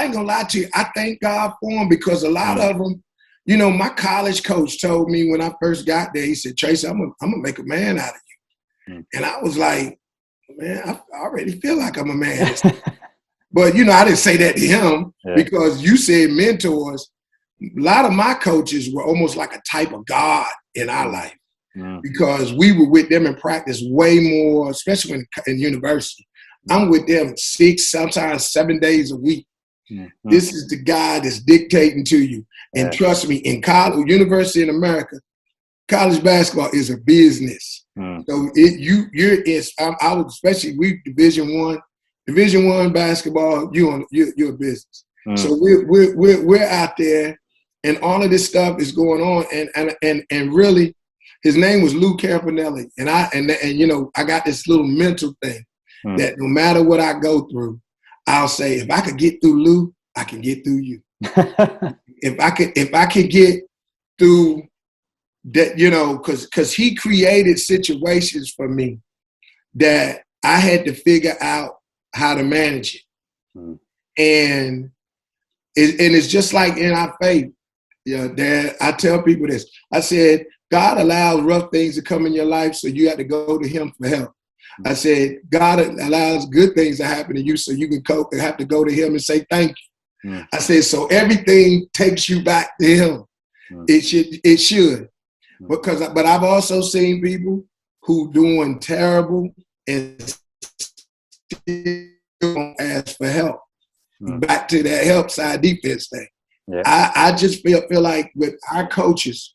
ain't gonna lie to you, I thank God for them, because a lot of them, you know, my college coach told me when I first got there, he said, Tracy, I'm gonna make a man out of you. And I was like, man, I already feel like I'm a man. But, you know, I didn't say that to him because you said mentors. A lot of my coaches were almost like a type of God in our life because we were with them in practice way more, especially in university. I'm with them 6, sometimes 7 days a week. This is the guy that's dictating to you. And trust me, in college, university in America, college basketball is a business. So I would, especially we Division I basketball, you're a business. So we're out there, and all of this stuff is going on. And really, his name was Lou Campanelli, and you know, I got this little mental thing that no matter what I go through, I'll say, if I could get through Lou, I can get through you. if I could get through that, you know, because he created situations for me that I had to figure out how to manage it. And it's just like in our faith. You know, Dad, I tell people this. I said, God allows rough things to come in your life, so you have to go to him for help. I said, God allows good things to happen to you, so you can cope and have to go to him and say thank you. I said, so everything takes you back to him. It should. But I've also seen people who doing terrible and still don't ask for help. Back to that help side defense thing. I just feel like with our coaches,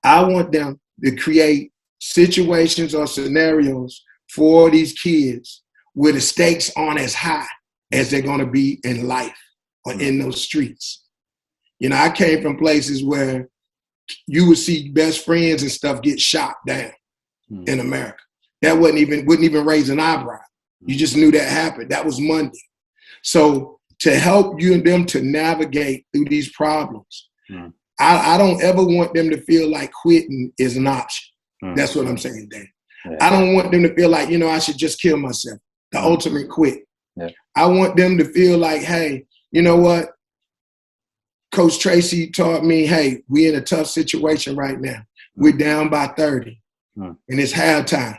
I want them to create situations or scenarios for these kids where the stakes aren't as high as they're going to be in life or in those streets. You know, I came from places where you would see best friends and stuff get shot down in America. That wouldn't even raise an eyebrow. You just knew that happened. That was Monday. So to help you and them to navigate through these problems, I don't ever want them to feel like quitting is an option. That's what I'm saying, Dan. Yeah. I don't want them to feel like, I should just kill myself. The ultimate quit. Yeah. I want them to feel like, hey, you know what? Coach Tracy taught me, hey, we're in a tough situation right now. We're down by 30, and it's halftime.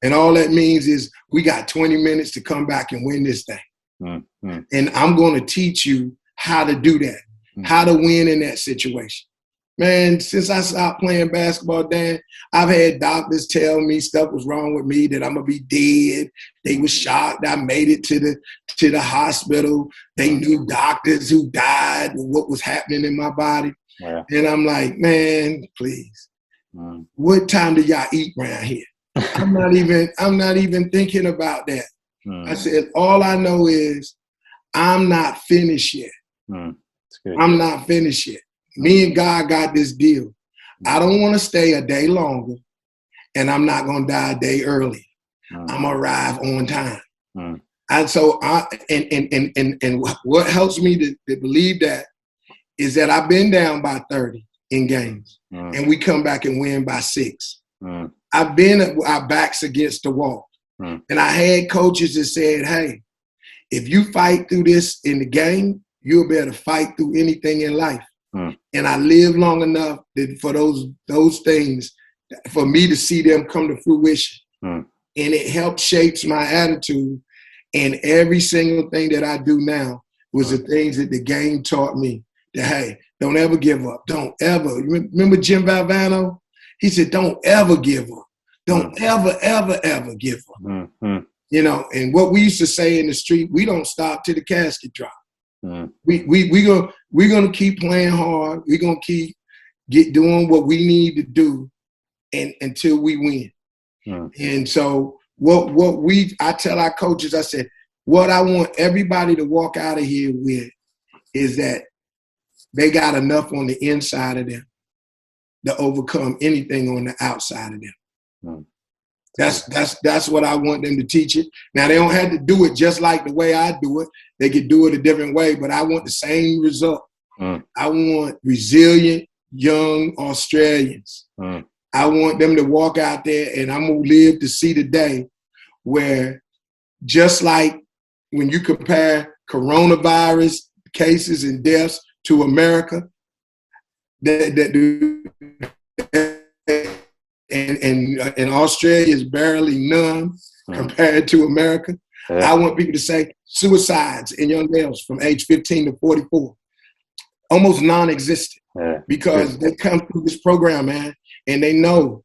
And all that means is we got 20 minutes to come back and win this thing. And I'm going to teach you how to do that, how to win in that situation. Man, since I stopped playing basketball, Dan, I've had doctors tell me stuff was wrong with me, that I'm going to be dead. They were shocked I made it to the hospital. They knew doctors who died and what was happening in my body. Yeah. And I'm like, man, please. What time do y'all eat around here? I'm not even thinking about that. I said, all I know is I'm not finished yet. I'm not finished yet. Me and God got this deal. I don't want to stay a day longer, and I'm not going to die a day early. I'm going to arrive on time. And so what helps me to believe that is that I've been down by 30 in games, and we come back and win by 6. I've been our backs against the wall. And I had coaches that said, hey, if you fight through this in the game, you'll be able to fight through anything in life. And I lived long enough that for those things, for me to see them come to fruition. And it helped shapes my attitude. And every single thing that I do now was the things that the game taught me. That, hey, don't ever give up. Don't ever. Remember Jim Valvano? He said, don't ever give up. Don't ever, ever, ever give up. And what we used to say in the street, we don't stop till the casket drop. We're gonna keep playing hard. We're gonna keep doing what we need to do, and until we win. And so I tell our coaches, I said, what I want everybody to walk out of here with is that they got enough on the inside of them to overcome anything on the outside of them. That's what I want them to teach it. Now, they don't have to do it just like the way I do it. They could do it a different way, but I want the same result. I want resilient, young Australians. I want them to walk out there, and I'm going to live to see the day where, just like when you compare coronavirus cases and deaths to America, and Australia is barely none compared to America. I want people to say suicides in young males from age 15 to 44, almost non-existent, because they come through this program, man, and they know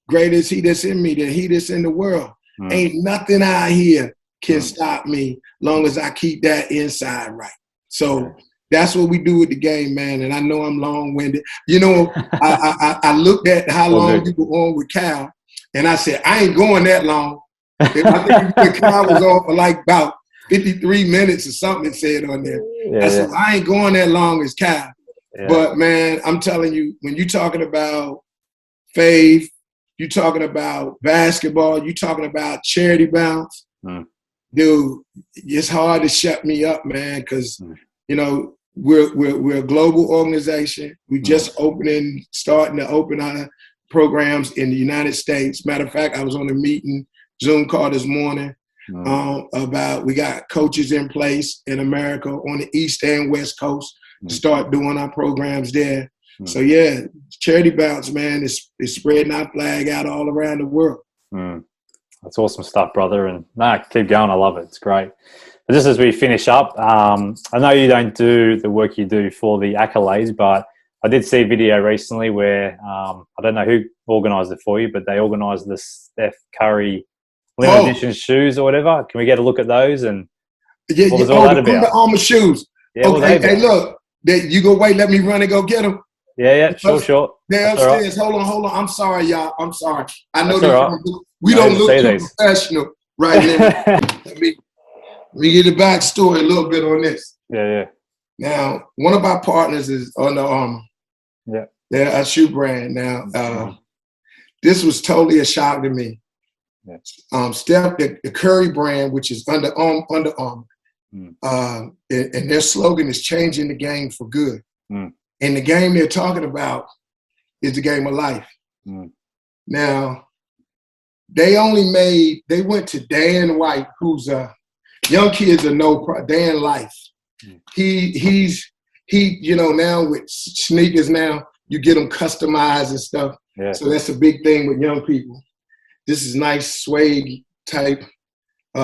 greater is he that's in me than he that's in the world. Ain't nothing out here can stop me long as I keep that inside right. So that's what we do with the game, man. And I know I'm long-winded. I looked at how long you were on with Cal, and I said, I ain't going that long. I think Cal was on for like about 53 minutes or something it said on there. I said, I ain't going that long as Cal. But, man, I'm telling you, when you're talking about faith, you're talking about basketball, you're talking about charity bounce, dude, it's hard to shut me up, man, because, we're a global organization. We just starting to open our programs in the United States. Matter of fact, I was on a Zoom call this morning about we got coaches in place in America on the East and West Coast to start doing our programs there. So, charity bounce, man, is spreading our flag out all around the world. That's awesome stuff, brother. And keep going. I love it. It's great. But just as we finish up, I know you don't do the work you do for the accolades, but I did see a video recently where I don't know who organised it for you, but they organised the Steph Curry limited edition shoes or whatever. Can we get a look at those? And what was all that about? Under Armour shoes. Yeah, okay, hey, look, you go wait. Let me run and go get them. Yeah, sure. They're upstairs. Right. Hold on. I'm sorry, y'all. I'm sorry. I know we don't look too professional right now. Let me get the backstory a little bit on this. Yeah. Now, one of our partners is Under Armour. Yeah. They're a shoe brand. Now, this was totally a shock to me. Yeah. Steph, the Curry brand, which is Under Armour, and their slogan is changing the game for good. And the game they're talking about is the game of life. Now, they went to Dan White, who's young kids are Dan Life. He's now with sneakers now, you get them customized and stuff. Yeah. So that's a big thing with young people. This is nice suede type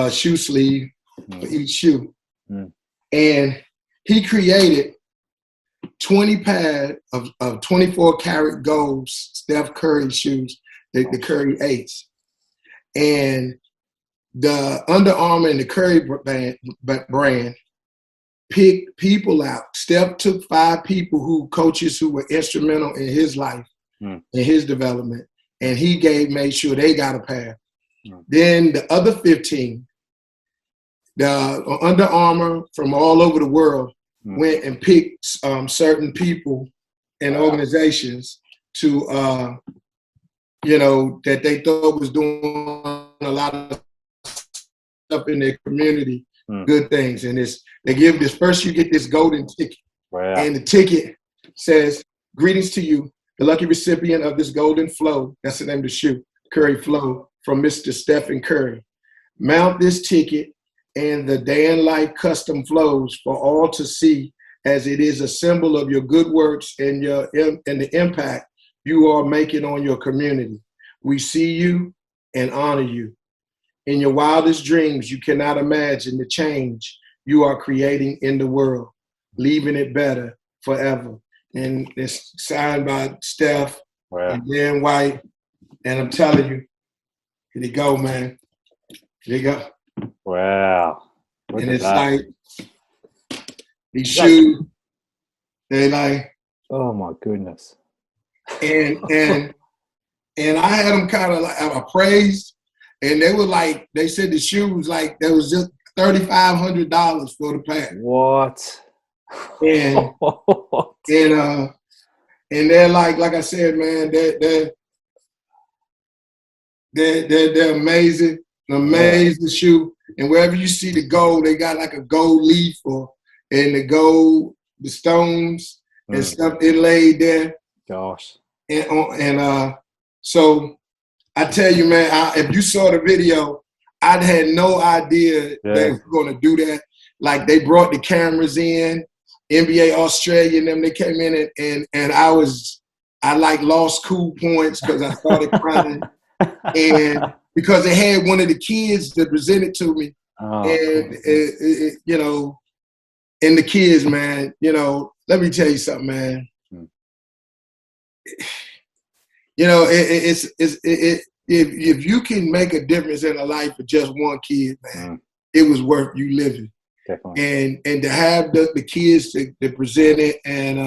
shoe sleeve for each shoe. And he created 20 pair of 24 karat gold Steph Curry shoes, the Curry 8s. And the Under Armour and the Curry brand picked people out. Steph took 5 coaches who were instrumental in his life, in his development, and he made sure they got a pair. Then the other 15, the Under Armour from all over the world went and picked certain people and organizations to, that they thought was doing a lot of stuff in their community, good things. And they give this, first you get this golden ticket. Wow. And the ticket says, "Greetings to you, the lucky recipient of this golden flow," that's the name of the shoe, Curry Flow, from Mr. Stephen Curry. Mount this ticket and the Dan Life custom flows for all to see, as it is a symbol of your good works and the impact you are making on your community. We see you and honor you. In your wildest dreams, you cannot imagine the change you are creating in the world, leaving it better forever. And it's signed by Steph and Dan White. And I'm telling you, here you go, man. Here you go. Wow. Look and it's that. Like, these shoes, they like. Oh my goodness. And I had them kind of like, I praised, and they were like, they said the shoes, like, there was just $3,500 for the pack. What? And they're like I said, man, they're amazing, an amazing shoe. And wherever you see the gold, they got like a gold leaf and the stones and stuff inlaid there. Gosh. So I tell you, man, if you saw the video, I had no idea they were going to do that. Like, they brought the cameras in, NBA Australia and them, they came in and I lost cool points because I started crying. And because they had one of the kids that presented to me. And the kids, man, let me tell you something, man. If you can make a difference in the life of just one kid, man, it was worth you living. Definitely. And to have the kids to present it, and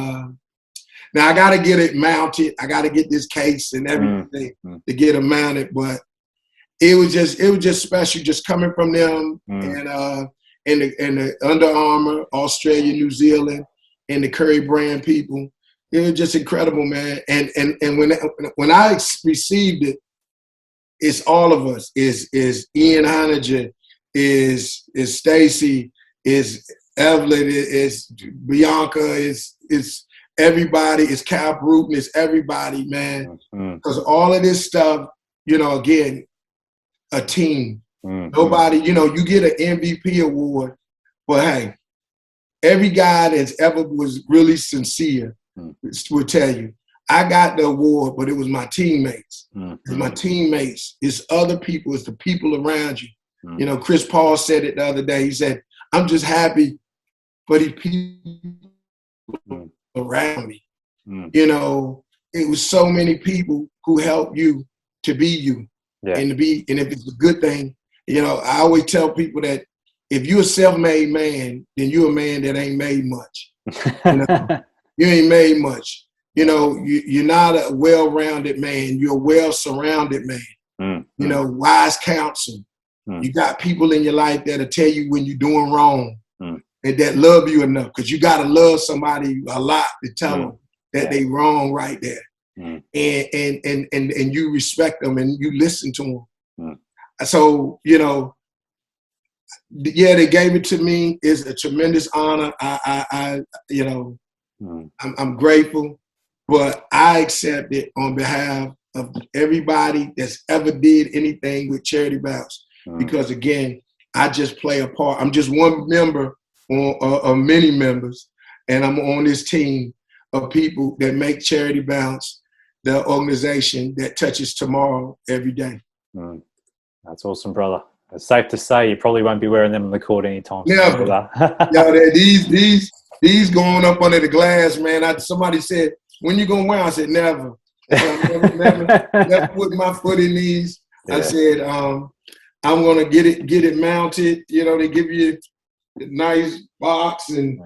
now I got to get it mounted. I got to get this case and everything to get them mounted. But it was just special, just coming from them and the Under Armour, Australia, New Zealand, and the Curry brand people. It was just incredible, man. And when I received it, it's all of us. Is Ian Honiger, is Stacy, is Evelyn, is Bianca, is everybody, is Cal Bruton, is everybody, man. Because all of this stuff, again, a team. Nobody, you get an MVP award, but hey, every guy that's ever was really sincere will tell you, I got the award, but it was my teammates. It's my teammates. It's other people. It's the people around you. Chris Paul said it the other day. He said, "I'm just happy for the people around me." It was so many people who helped you to be you and if it's a good thing. I always tell people that if you're a self-made man, then you're a man that ain't made much. You ain't made much. You're not a well-rounded man. You're a well-surrounded man. Wise counsel. You got people in your life that'll tell you when you're doing wrong and that love you enough, because you got to love somebody a lot to tell them that they wrong right there. And you respect them and you listen to them. So, they gave it to me. It's a tremendous honor. I'm grateful, but I accept it on behalf of everybody that's ever did anything with Charity Bounce. Because again, I just play a part. I'm just one member of many members, and I'm on this team of people that make Charity Bounce the organization that touches tomorrow every day. That's awesome, brother. It's safe to say you probably won't be wearing them on the court anytime soon. Never. Yeah, these going up under the glass, man. Somebody said, when you gonna wear? I said, never. Never put my foot in these. Yeah. I said, I'm gonna get it mounted. You know, they give you a nice box and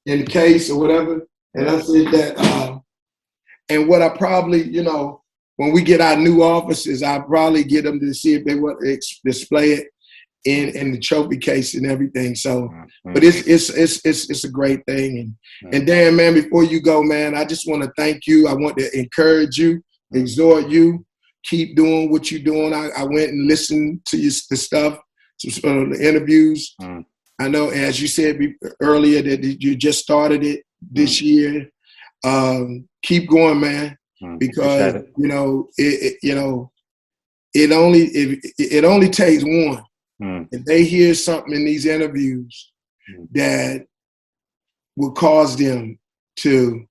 in case or whatever. And I said that. And what I probably, you know, when we get our new offices, I probably get them to see if they want to display it in the trophy case and everything. So, but it's a great thing. And Dan, man, before you go, man, I just want to thank you. I want to encourage you, exhort you, keep doing what you're doing. I went and listened to the stuff, the interviews. I know, as you said earlier, that you just started it this year. Keep going, man, because you know it only takes one. If they hear something in these interviews that will cause them to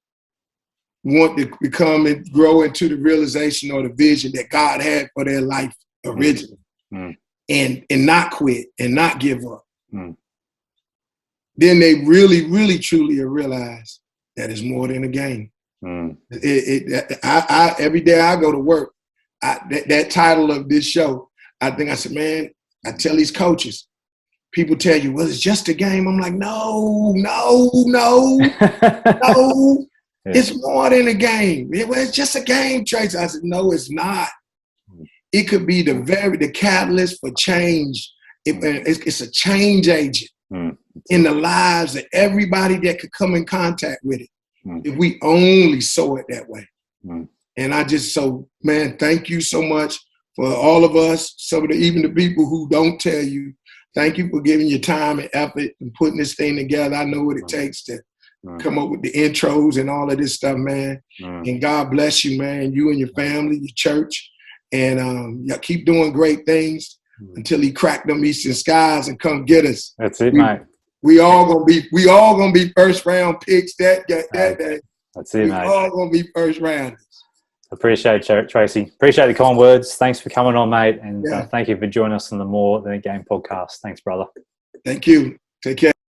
want to become and grow into the realization or the vision that God had for their life originally, and not quit and not give up, then they really, really, truly realize that it's more than a game. Every day I go to work, that title of this show, I said, man, I tell these coaches, people tell you, well, it's just a game. I'm like, no. It's more than a game. It's just a game, Tracy. I said, no, it's not. It could be the catalyst for change. It's a change agent in the lives of everybody that could come in contact with it. If we only saw it that way. And man, thank you so much for all of us, even the people who don't tell you. Thank you for giving your time and effort and putting this thing together. I know what it takes to come up with the intros and all of this stuff, man. And God bless you, man, you and your family, your church. And y'all keep doing great things until he crack them eastern skies and come get us. That's it, mate. We all gonna be first round picks that day. That's it, mate. We all gonna be first rounders. Appreciate it, Tracy. Appreciate the kind words. Thanks for coming on, mate. And thank you for joining us on the More Than a Game podcast. Thanks, brother. Thank you. Take care.